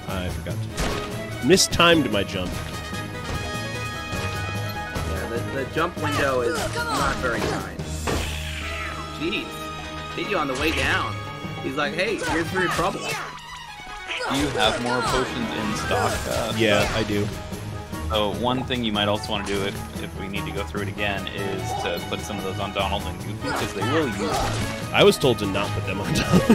I forgot to. Mistimed my jump. Yeah, the jump window is not very kind. Jeez. Hit you on the way down. He's like, hey, here's for your trouble. Do you have more potions in stock? Yeah, I do. So one thing you might also want to do if we need to go through it again is to put some of those on Donald and Goofy because they will use them. I was told to not put them on top.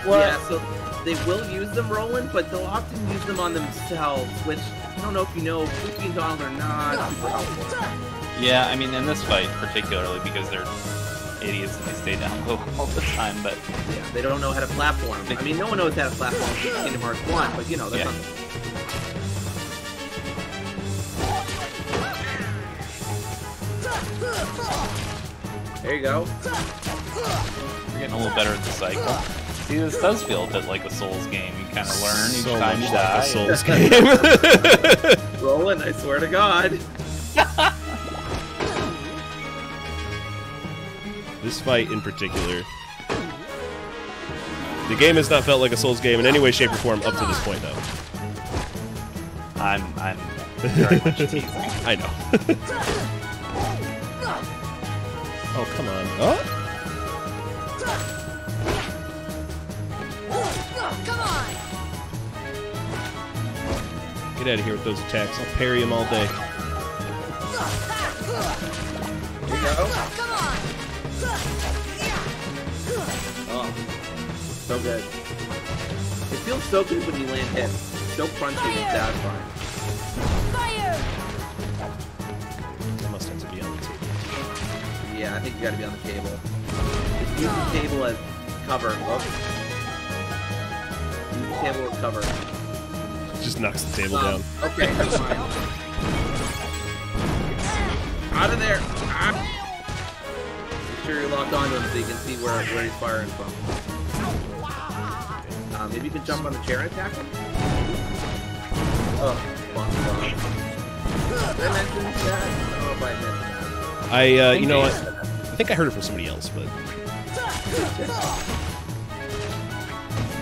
Yeah, so they will use them, Roland, but they'll often use them on themselves, which I don't know if you know, Goofy and Donald are not super helpful. Yeah, I mean in this fight particularly because they're idiots and they stay down low all the time, but Yeah, they don't know how to platform. I mean, no one knows how to platform in Kingdom Hearts 1, but you know, that's Yeah. not... There you go. we're getting a little better at the cycle. See, this does feel a bit like a Souls game. You kind of learn each So time much you like die. a Souls game. Roland, I swear to God. This fight in particular. The game has not felt like a Souls game in any way, shape, or form up to this point, though. I'm very much teasing. I know. Oh, come on. Oh? Get out of here with those attacks. I'll parry him all day. Here you go. Come on. Oh, so good. It feels so good when you land hits. So crunchy and satisfying. Fire. I must have to be on the table. Yeah, I think you gotta be on the table. Just use the table as cover. Oh. Use the table as cover. Just knocks the table down. Okay, that's fine. Out of there! Ah. Make sure you're locked onto him so you can see where he's firing from. Maybe you can jump on the chair and attack him? Oh, fuck. Did I mention that? I don't know if I mentioned that. You know what? I think I heard it from somebody else, but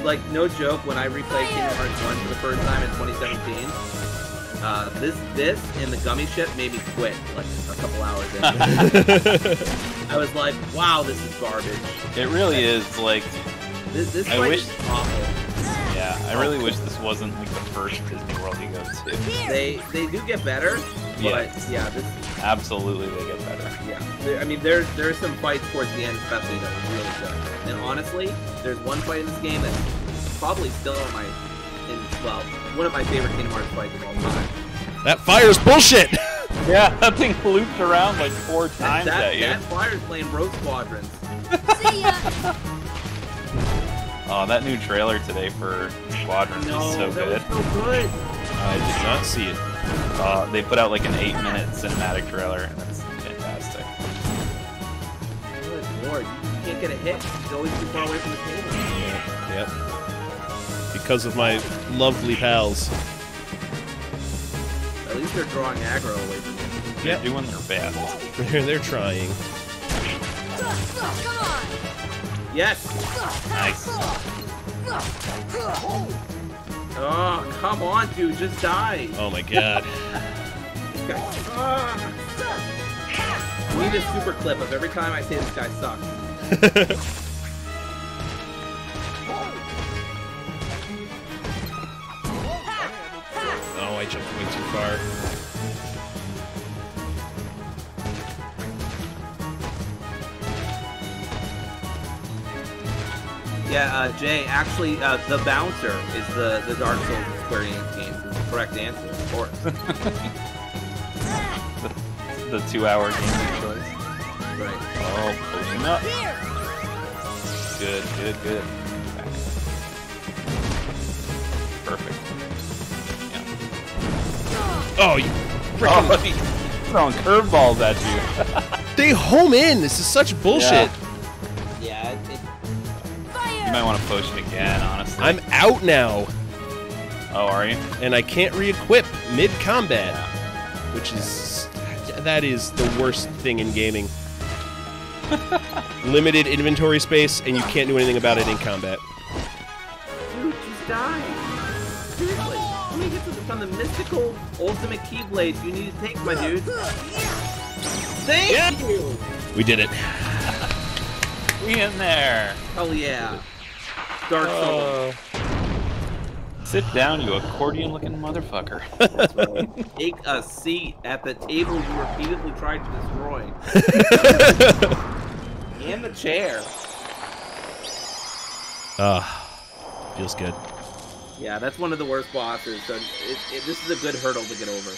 Like, no joke, when I replayed Kingdom Hearts 1 for the first time in 2017, this and the gummy ship made me quit, like, a couple hours in. I was like, wow, this is garbage. It really is, like... This I fight wish- is awful. Yeah, I really wish this wasn't, like, the first Disney World you go to. They do get better, but Yes. yeah, this Absolutely, they get better. I mean, there's some fights towards the end, especially that were really good. And honestly, there's one fight in this game that's probably still one of my favorite Kingdom Hearts fights of all time. that fire's bullshit! Yeah, that thing looped around like 4 times at you. That fire's playing Rogue Squadrons. See ya. Oh, that new trailer today for Squadrons is so that good. was so good. I did not see it. They put out like an 8-minute cinematic trailer, and it's fantastic. Good lord, you can't get a hit. He's always too far away from the table. Yep. Because of my lovely pals. At least they're drawing aggro away from you. They're doing their best. They're trying. Come on. Yes! Nice. Oh, come on, dude, just die. Oh my god. This guy sucks. We need a super clip of every time I say this guy sucks. Oh, I jumped way too far. Yeah, Jay, actually, the bouncer is the Dark Souls Square Enix game. Is the correct answer, of course. The 2-hour game choice. Right. Oh, pushing up. Good. Perfect. Yeah. Oh, you Oh, he's throwing curveballs at you. They home in! This is such bullshit! Yeah, You might want to potion again, honestly. I'm out now, Oh, are you? and I can't re-equip mid-combat. Which is... That is the worst thing in gaming. Limited inventory space, and you can't do anything about it in combat. dude, just die. Seriously, how many hits from the mystical ultimate Keyblade you need to take, my dude? Thank you! We did it. We in there. Hell yeah. Dark Souls. Sit down, you accordion-looking motherfucker. That's right. Take a seat at the table you repeatedly tried to destroy. And the chair. Feels good. Yeah, that's one of the worst bosses, so this is a good hurdle to get over.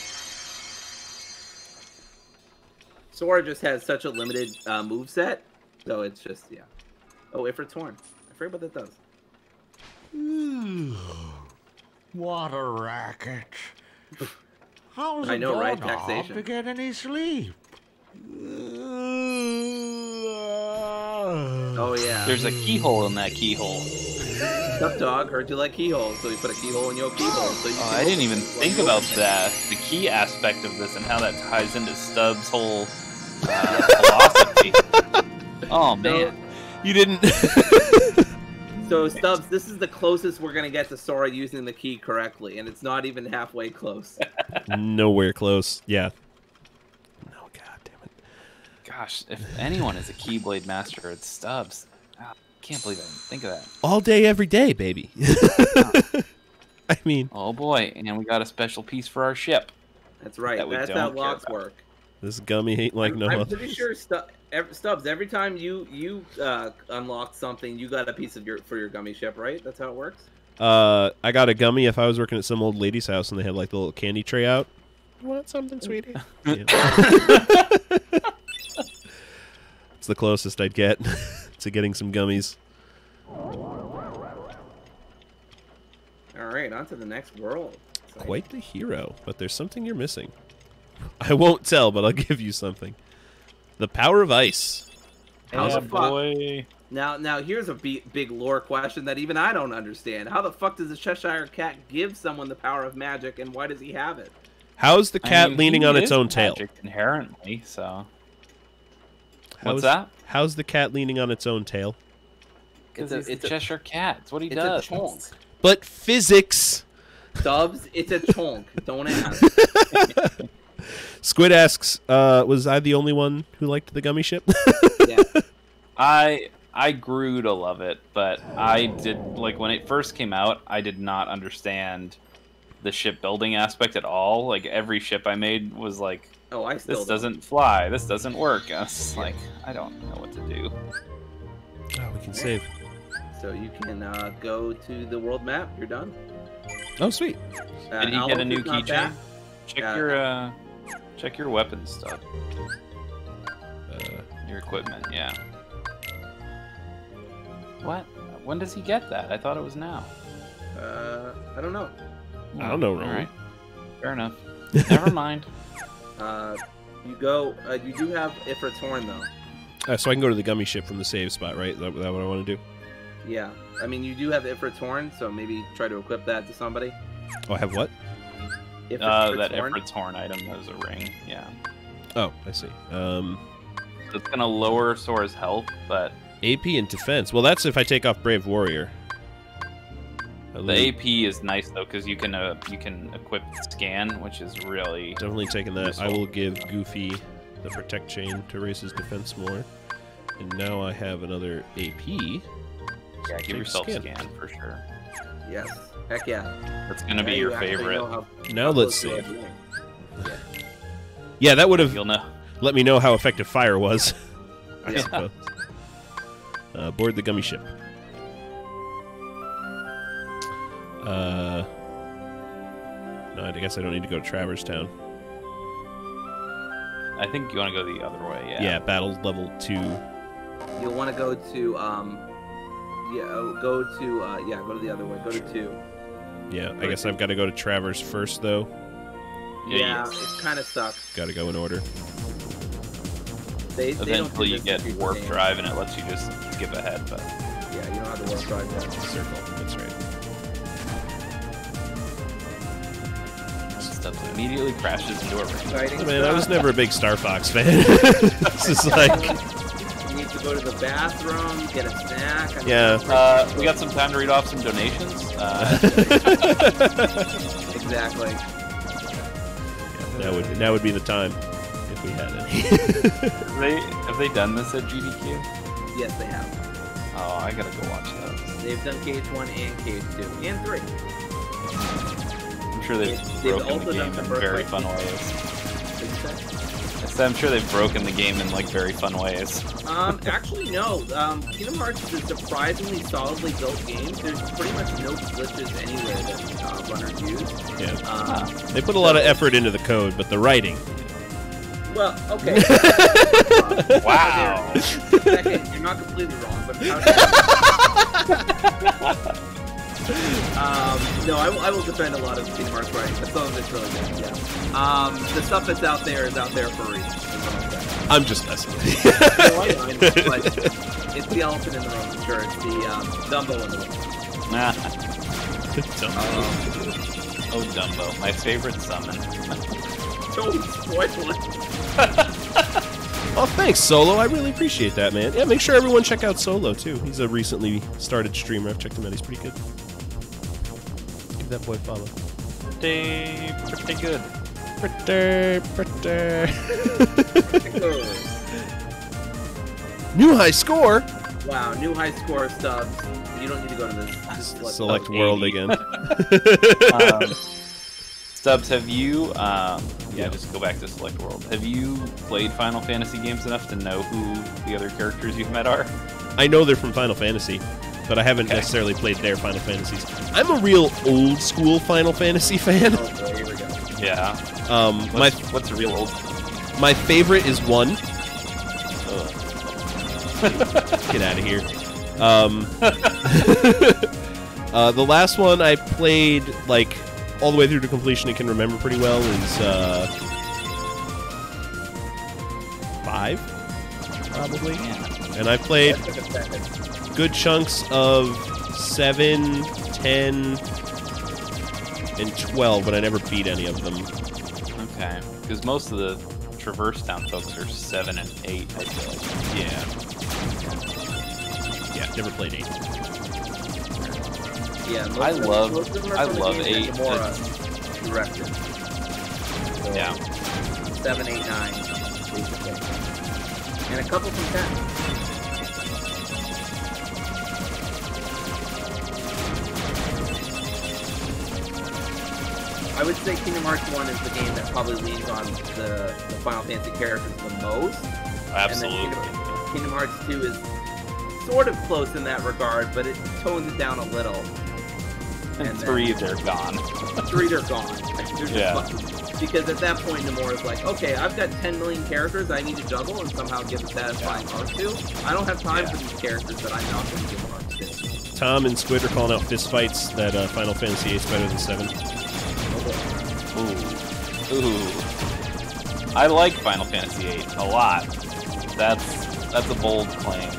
Sora just has such a limited moveset, so it's just, yeah. Oh, Ifrit's Horn. I forget what that does. What a racket. How's I know, right? doorknob Taxation. to get any sleep? Oh, yeah. There's a keyhole in that keyhole. Tough dog heard you like keyholes, so he put a keyhole in your keyhole. So you Oh, can I didn't even open think one about door. that. The key aspect of this and how that ties into Stubbs' whole philosophy. Oh, man. You didn't... So, Stubbs, this is the closest we're going to get to Sora using the key correctly, and it's not even halfway close. Nowhere close. Yeah. No, god damn it. Gosh, if anyone is a Keyblade master, it's Stubbs. Ah, can't believe I didn't think of that. All day, every day, baby. I mean, Oh boy, and we got a special piece for our ship. That's right. That we That's don't how care locks about. work. this gummy ain't like no I'm other. pretty sure Stubbs. Every time you unlock something, you got a piece of your gummy ship, right? That's how it works. I got a gummy if I was working at some old lady's house and they had like the little candy tray out. Want something, sweetie? Yeah. It's the closest I'd get to getting some gummies. All right, on to the next world. Quite the hero, but there's something you're missing. I won't tell, but I'll give you something. The power of ice. How Yeah, the fuck? boy. Now here's a big lore question that even I don't understand. How the fuck does the Cheshire Cat give someone the power of magic, and why does he have it? How's the I cat mean, leaning he on its is own tail? magic inherently, so. How's, What's that? How's the cat leaning on its own tail? Because It's it's a- the Cheshire Cat. It's what he It's does. a chonk. But physics. Stubbs, it's a chonk. Don't ask. Squid asks, was I the only one who liked the gummy ship? Yeah. I grew to love it, but I did like when it first came out, I did not understand the shipbuilding aspect at all. Like every ship I made was like, Oh, I still this don't. doesn't fly, this doesn't work. I was like, I don't know what to do. Oh, we can save. So you can go to the world map. You're done. Oh, sweet. Did he get a Albert new is not keychain? back. Check your weapons stuff, Uh, your equipment. Yeah. What? When does he get that? I thought it was now. I don't know. I don't know, All Roland. right. Fair enough. Never mind. You go. You do have Ifrit's horn though. so I can go to the gummy ship from the save spot, right? Is that what I want to do? Yeah. I mean, you do have Ifrit's horn, so maybe try to equip that to somebody. Oh, I have what? That horn. Ifrit's horn item is a ring. Yeah. Oh, I see. So it's gonna lower Sora's health, but AP and defense. Well, that's if I take off Brave Warrior. the AP is nice though because you can equip scan, which is really Definitely taking that. I useful. will give Goofy the protect chain to raise his defense more. And now I have another AP. yeah. Take Give yourself scan. scan for sure. Yes. Heck yeah. That's gonna be Yeah, your you actually favorite. know how Now let's close you are see. doing. Yeah. Yeah, that would have You'll know. let me know how effective fire was. I Yeah. suppose. Board the gummy ship. No, I guess I don't need to go to Traverse Town. I think you want to go the other way. Yeah, battle level 2. You'll want to go to go to the other way. Go to 2. Yeah, I guess I've got to go to Traverse first, though. Yeah, you- it kind of sucks. Got to go in order. They don't do Eventually, you this get in future warp games. drive, and it lets you just skip ahead. But Yeah, you don't have the warp drive yet. Circle, that's right. stuff immediately crashes into a ring. Exciting Oh, man, I stuff. was never a big Star Fox fan. This is like, You need to go to the bathroom, get a snack. I mean, yeah. We got some time to read off some donations. Exactly. Now would be the time if we had any. Have they done this at GDQ? Yes, they have. Oh, I gotta go watch those. They've done KH1 and KH2 and 3. I'm sure they've They've broken also the game done in some very birthright fun games. ways. I said, I'm sure they've broken the game in like very fun ways. Actually, no. Kingdom Hearts is a surprisingly solidly built game. There's pretty much no glitches anywhere that runners use. Yeah. They put a lot of effort into the code, but the writing. Well, okay. Wow. Second, you're not completely wrong, but no, I will defend a lot of Kingdom Hearts writing, but some of it's really good. Yeah. The stuff that's out there is out there for a reason. is what I'm saying. I'm just messing. I know, but it's the elephant in the room. I'm sure it's the Dumbo in the room. Nah. Oh, Dumbo, my favorite summon. Don't spoil it. Oh, thanks, Solo. I really appreciate that, man. Yeah, make sure everyone check out Solo, too. He's a recently started streamer. I've checked him out. He's pretty good. Give that boy a follow. Pretty good. Pretty. New high score. Wow, new high score Stubbs. You don't need to go to this. Just Select world again. Stubbs, have you? Just go back to select world. Have you played Final Fantasy games enough to know who the other characters you've met are? I know they're from Final Fantasy, but I haven't necessarily played their Final Fantasies. I'm a real old school Final Fantasy fan. Okay, here we go. Yeah. What's a real old? My favorite is 1. Get out of here. The last one I played like all the way through to completion and can remember pretty well is 5, probably. And I played good chunks of 7, 10, and 12, but I never beat any of them. Okay, because most of the Traverse Town folks are 7 and 8, I feel like. Yeah, never played 8. Yeah, I love 8. Directed. Yeah. 7, 8, 9, basically. And a couple from 10. I would say Kingdom Hearts 1 is the game that probably leans on the Final Fantasy characters the most. Absolutely. And then Kingdom Hearts 2 is sort of close in that regard, but it tones it down a little. And 3, they're gone. 3, they're gone. They're just Yeah. Because at that point, Nomura's like, okay, I've got 10 million characters I need to juggle and somehow give a satisfying art to. I don't have time for these characters that I'm not going to give art to. Tom and Squid are calling out fist fights that Final Fantasy 8 is better than 7. Ooh. I like Final Fantasy 8 a lot. That's a bold claim.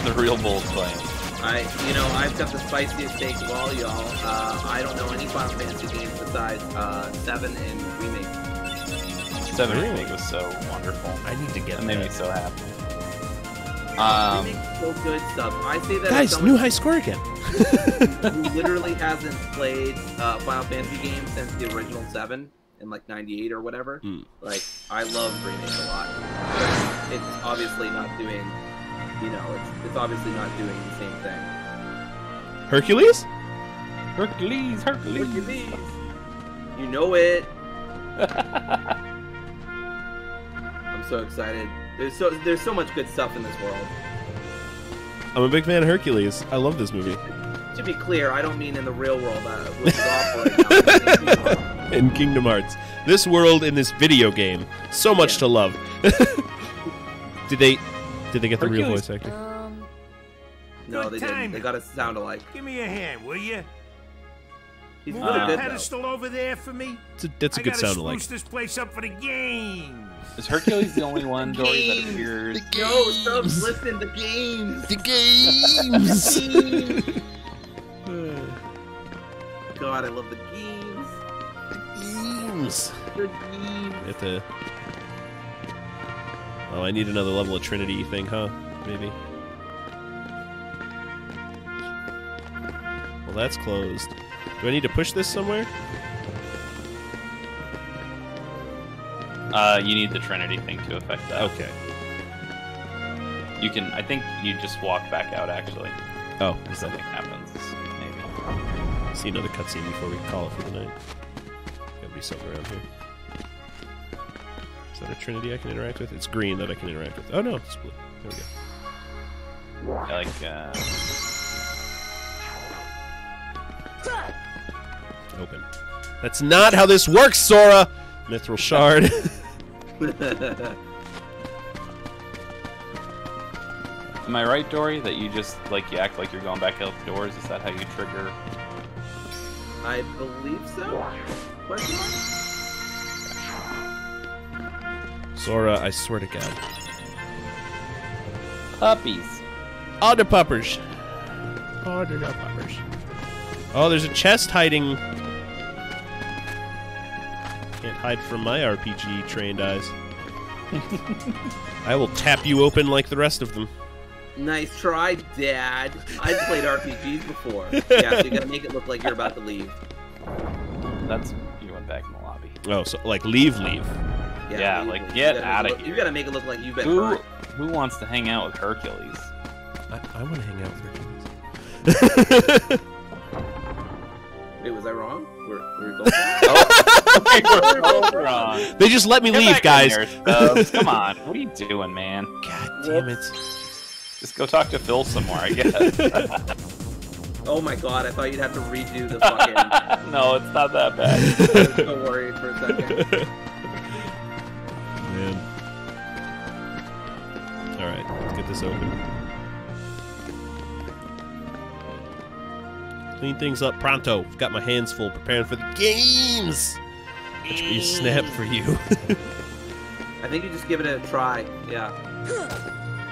The real bold claim. I've got the spiciest take of all y'all. I don't know any Final Fantasy games besides 7 and Remake. 7 Remake was so wonderful. I need to get that. Made me so happy. Remake's so good stuff. I say that guys, new high score again. who literally hasn't played Final Fantasy games since the original 7 in like 98 or whatever. Like, I love Remake a lot. But it's obviously not doing, it's obviously not doing the same thing. Hercules? Hercules. You know it. I'm so excited. There's so much good stuff in this world. I'm a big fan of Hercules. I love this movie. To be clear, I don't mean in the real world, which is awful right now. In Kingdom Hearts. This world in this video game. So much to love. Did they get the real voice actor? No, they didn't. They got to sound alike. Give me a hand, will you? He's Move really the good, pedestal over there for me. That's a good sound I alike. gotta spruce this place up for the games. Is Hercules the only one, Dory, that appears? No, Stubbs, listen, the games! The games! God, I love the games. The games. Oh, I need another level of Trinity thing, huh? Maybe. Well, that's closed. Do I need to push this somewhere? You need the Trinity thing to affect that. Okay. You can, I think you just walk back out, actually. Oh. Something happens, maybe. See another cutscene before we call it for the night. Gotta be something around here. Is that a Trinity I can interact with? It's green that I can interact with. Oh no, it's blue. There we go. I like, Open. That's not how this works, Sora! Mithril Shard. Am I right, Dory, that you just, you act like you're going back out the doors? Is that how you trigger? I believe so. Question mark? Sora, I swear to God. Puppies. Order puppers. Order puppers. Oh, there's a chest hiding. Can't hide from my RPG trained eyes. I will tap you open like the rest of them. Nice try, Dad. I've played RPGs before. Yeah, so you gotta make it look like you're about to leave. That's, you went back in the lobby. Oh, so like leave. Yeah, leave. like get out of here. You gotta make it look like you've been Who hurt. wants to hang out with Hercules? I want to hang out with her. Wait, was I wrong? We're We're both wrong. They just let me Get leave, back guys. in there, Stubbs. Come on. What are you doing, man? God damn it. Just go talk to Phil some more, I guess. Oh my god, I thought you'd have to redo the fucking. No, it's not that bad. I was so worried for a second. Man. Alright, let's get this open. Clean things up pronto. Got my hands full preparing for the games. Which be a snap for you. I think you just give it a try. Yeah.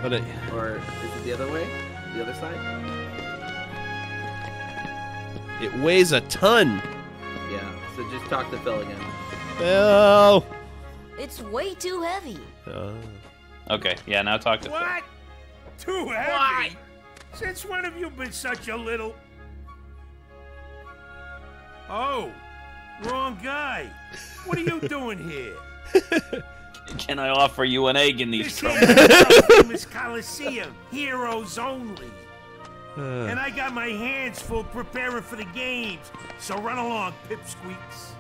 But Or is it the other way? The other side? it weighs a ton. Yeah. So just talk to Phil again. Oh. It's way too heavy. Okay, yeah, now talk to Phil. What? Too heavy? Since when have you been such a little... Oh, wrong guy. What are you doing here? Can I offer you an egg in these This troubles? is the famous Coliseum, heroes only. And I got my hands full preparing for the games, so run along, pipsqueaks.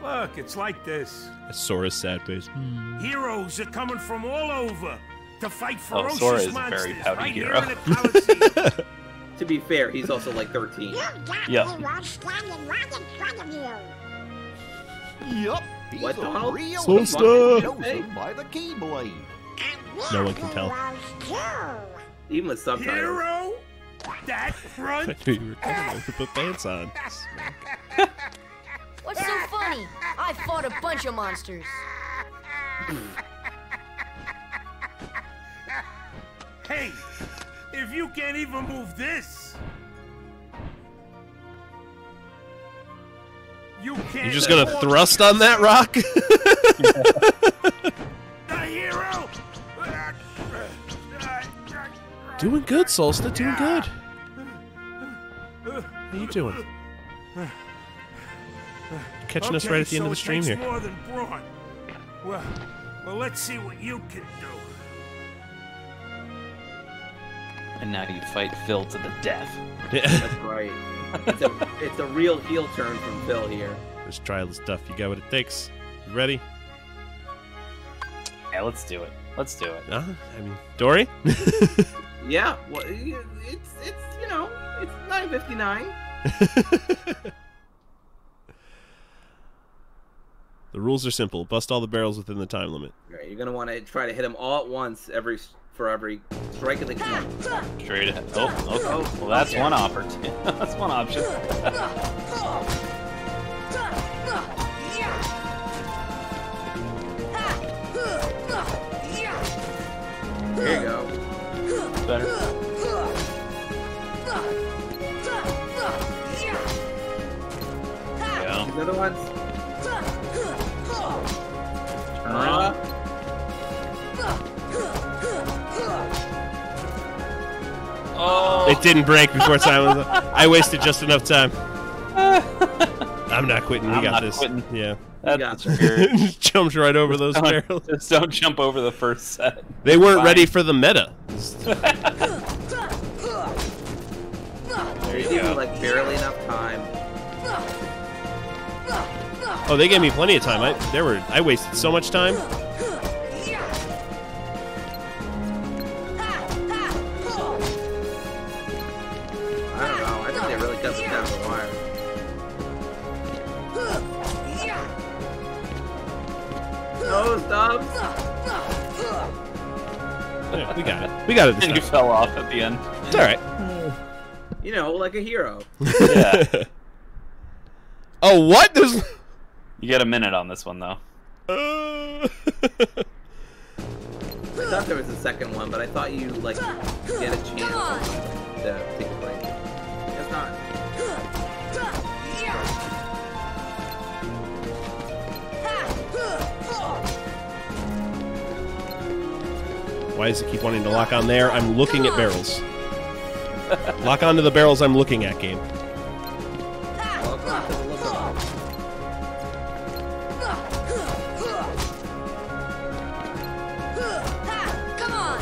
Look, it's like this. Sora's sad face. Heroes are coming from all over to fight Oh, ferocious Sora is a monsters very pouty right hero. here in the Coliseum. To be fair, he's also like 13. Yep. Standing right in front of you. Yup, he's What, a Donald? real So hero stuff. chosen by the Keyblade. No one can tell. Even with subtitles. Hero? That front? I knew you were coming to put pants on. What's so funny? I fought a bunch of monsters. Hey, if you can't even move this, you can't. You're just gonna thrust on that rock? The hero. Doing good, Solsta. Doing good. How you doing? Catching us right at the end of the stream here. More than brawn. Well, let's see what you can do. And now you fight Phil to the death. That's right. It's a real heel turn from Phil here. Let's try this stuff. You got what it takes. You ready? Yeah, let's do it. Let's do it. I mean, Dory? Yeah. Well, it's you know, it's 9:59. The rules are simple. Bust all the barrels within the time limit. Right, you're gonna want to try to hit him all at once for every strike of the key. Straight ahead. Oh, okay. Well, that's one opportunity. That's one option. There you go. Better. Yeah. These other ones. Turn around. Oh. It didn't break before time was up. I wasted just enough time. I'm not quitting. We I'm got not this. quitting. Yeah. That's got weird. Jumps right over those barrels. Just don't jump over the first set. They weren't Fine. ready for the meta. There you Give me go. like barely enough time. Oh, they gave me plenty of time. I wasted so much time. I don't know. I think they really cut this down the wire. No, Stubbs. Yeah, we got it. We got it this And you time. fell off at the end. It's all right. You know, like a hero. Yeah. Oh, what? There's... You get a minute on this one, though. I thought there was a second one, but I thought you like get a chance to take a break. It's not. Why does it keep wanting to lock on there? I'm looking at barrels. Lock onto the barrels I'm looking at, game. Welcome to the lookout. Come on!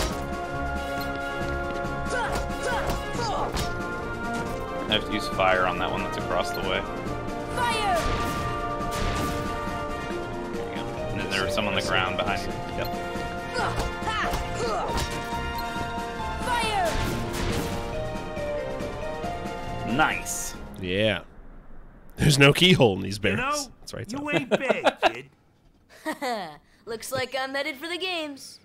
I have to use fire on that one that's across the way. Fire! There you go. And then there was some on the ground behind you. Yep. Fire! Nice. Yeah. There's no keyhole in these You barrels. know, That's right. you Tom. ain't bad, kid. Looks like I'm headed for the games.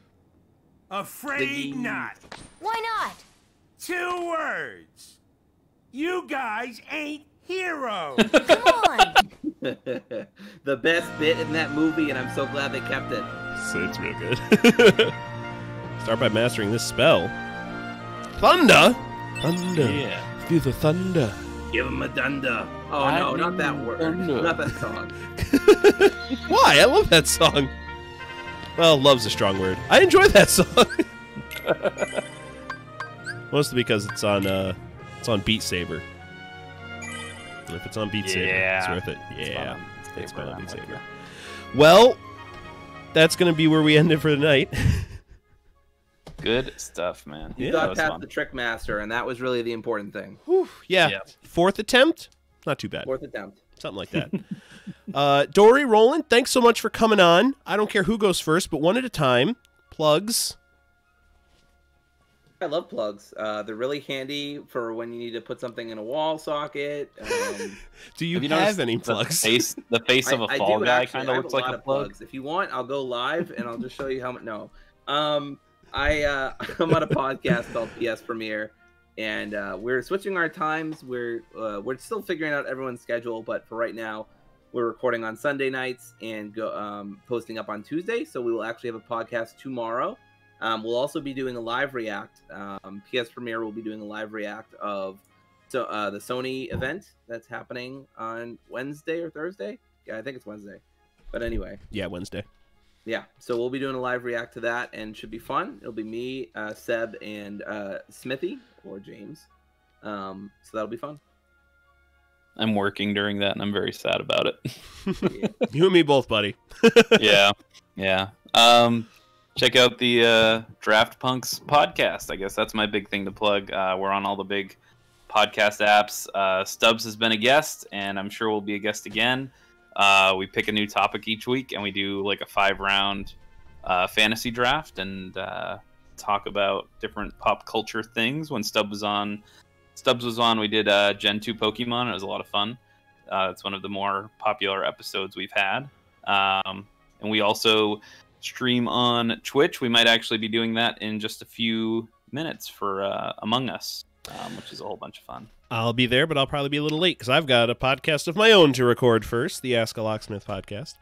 Afraid not. Why not? 2 words. You guys ain't heroes. Come on! The best bit in that movie, and I'm so glad they kept it. So it's real good. Start by mastering this spell. Thunder? Thunder. Yeah. Feel the thunder. Give him a dunda. Oh no, not that word. Thunder. Not that song. Why? I love that song. Well, love's a strong word. I enjoy that song. Mostly because it's on Beat Saber. And if it's on Beat Saber, it's worth it. Yeah. It's fun on Beat Saber. Well, that's going to be where we end it for tonight. Good stuff, man. You Yeah, got past the trick master, and that was really the important thing. Whew, yeah. Yep. 4th attempt? Not too bad. 4th attempt. Something like that. Dory, Roland, thanks so much for coming on. I don't care who goes first, but one at a time. Plugs. I love plugs. They're really handy for when you need to put something in a wall socket. Do you noticed have any plugs? The face of a I Fall do Guy actually. kind I of have looks like lot a of plug. plugs. If you want, I'll go live and I'll just show you how much. No, I'm on a podcast called PS Premiere, and we're switching our times. We're still figuring out everyone's schedule, but for right now, we're recording on Sunday nights and posting up on Tuesday. So we will actually have a podcast tomorrow. We'll also be doing a live react. PS Premiere will be doing a live react of the Sony event that's happening on Wednesday or Thursday. Yeah, I think it's Wednesday. But anyway. Yeah, Wednesday. Yeah, so we'll be doing a live react to that, and it should be fun. It'll be me, Seb, and Smithy, or James. So that'll be fun. I'm working during that, and I'm very sad about it. Yeah. You and me both, buddy. Yeah. Check out the Draft Punks podcast. I guess that's my big thing to plug. We're on all the big podcast apps. Stubbs has been a guest, and I'm sure we'll be a guest again. We pick a new topic each week, and we do like a 5-round fantasy draft and talk about different pop culture things. When Stubbs was on, we did Gen 2 Pokemon. It was a lot of fun. It's one of the more popular episodes we've had. And we also stream on Twitch. We might actually be doing that in just a few minutes for Among Us, which is a whole bunch of fun. I'll be there, but I'll probably be a little late because I've got a podcast of my own to record first, the Ask a Locksmith podcast.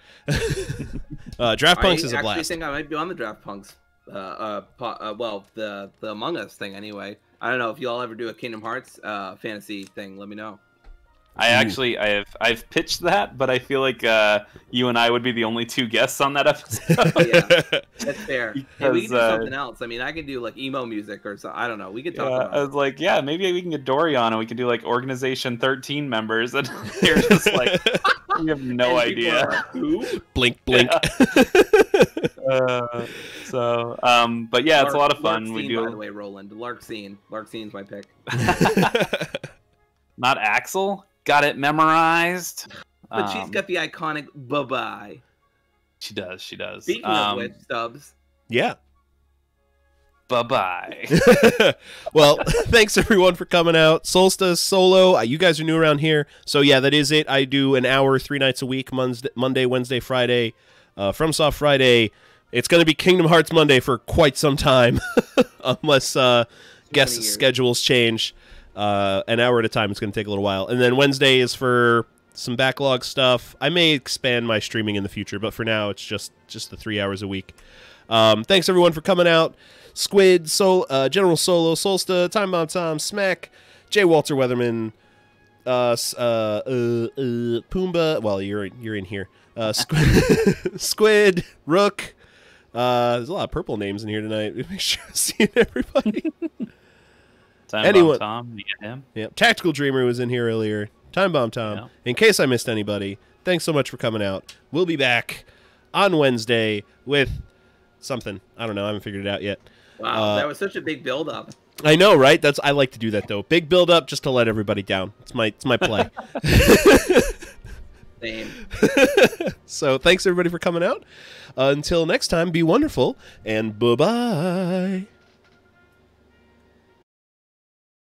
Draft Punks is a I blast. actually think I might be on the Draft Punks. Well, the Among Us thing anyway. I don't know if you all ever do a Kingdom Hearts fantasy thing. Let me know. I've pitched that, but I feel like you and I would be the only 2 guests on that episode. Yeah, that's fair. Hey, we Because, can do something else. I mean, I can do like emo music or something. I don't know. We could talk about I was like, yeah, maybe we can get Dory on and we can do like Organization 13 members, and you're just like, you have no And people are idea. like, who? Blink, blink. But yeah, it's a lot of fun. Lark We Scene, do by the way, Roland. Lark Scene's my pick. not Axel. Got it memorized. But she's got the iconic bye-bye. She does. Speaking of which, Stubbs. Yeah. Bye-bye. Well, thanks everyone for coming out. Solstice Solo, you guys are new around here, so yeah, that is it. I do an hour 3 nights a week, Monday, Wednesday, Friday. FromSoft Friday. It's going to be Kingdom Hearts Monday for quite some time, unless guest schedules change. An hour at a time. It's going to take a little while. And then Wednesday is for some backlog stuff. I may expand my streaming in the future, but for now, it's just the 3 hours a week. Thanks everyone for coming out. Squid, General Solo, Solsta, Time Bomb Tom, Smack, J. Walter Weatherman, Pumbaa. Well, you're in here. Squid, Rook. There's a lot of purple names in here tonight. Make sure I'm seeing everybody. Anyone? Tom, him. Yeah, Tactical Dreamer was in here earlier. Time Bomb Tom. Yeah. In case I missed anybody, thanks so much for coming out. We'll be back on Wednesday with something. I don't know. I haven't figured it out yet. Wow, that was such a big build-up. I know, right? I like to do that though. Big build up just to let everybody down. It's my play. Same. So thanks everybody for coming out. Until next time, be wonderful and bye-bye.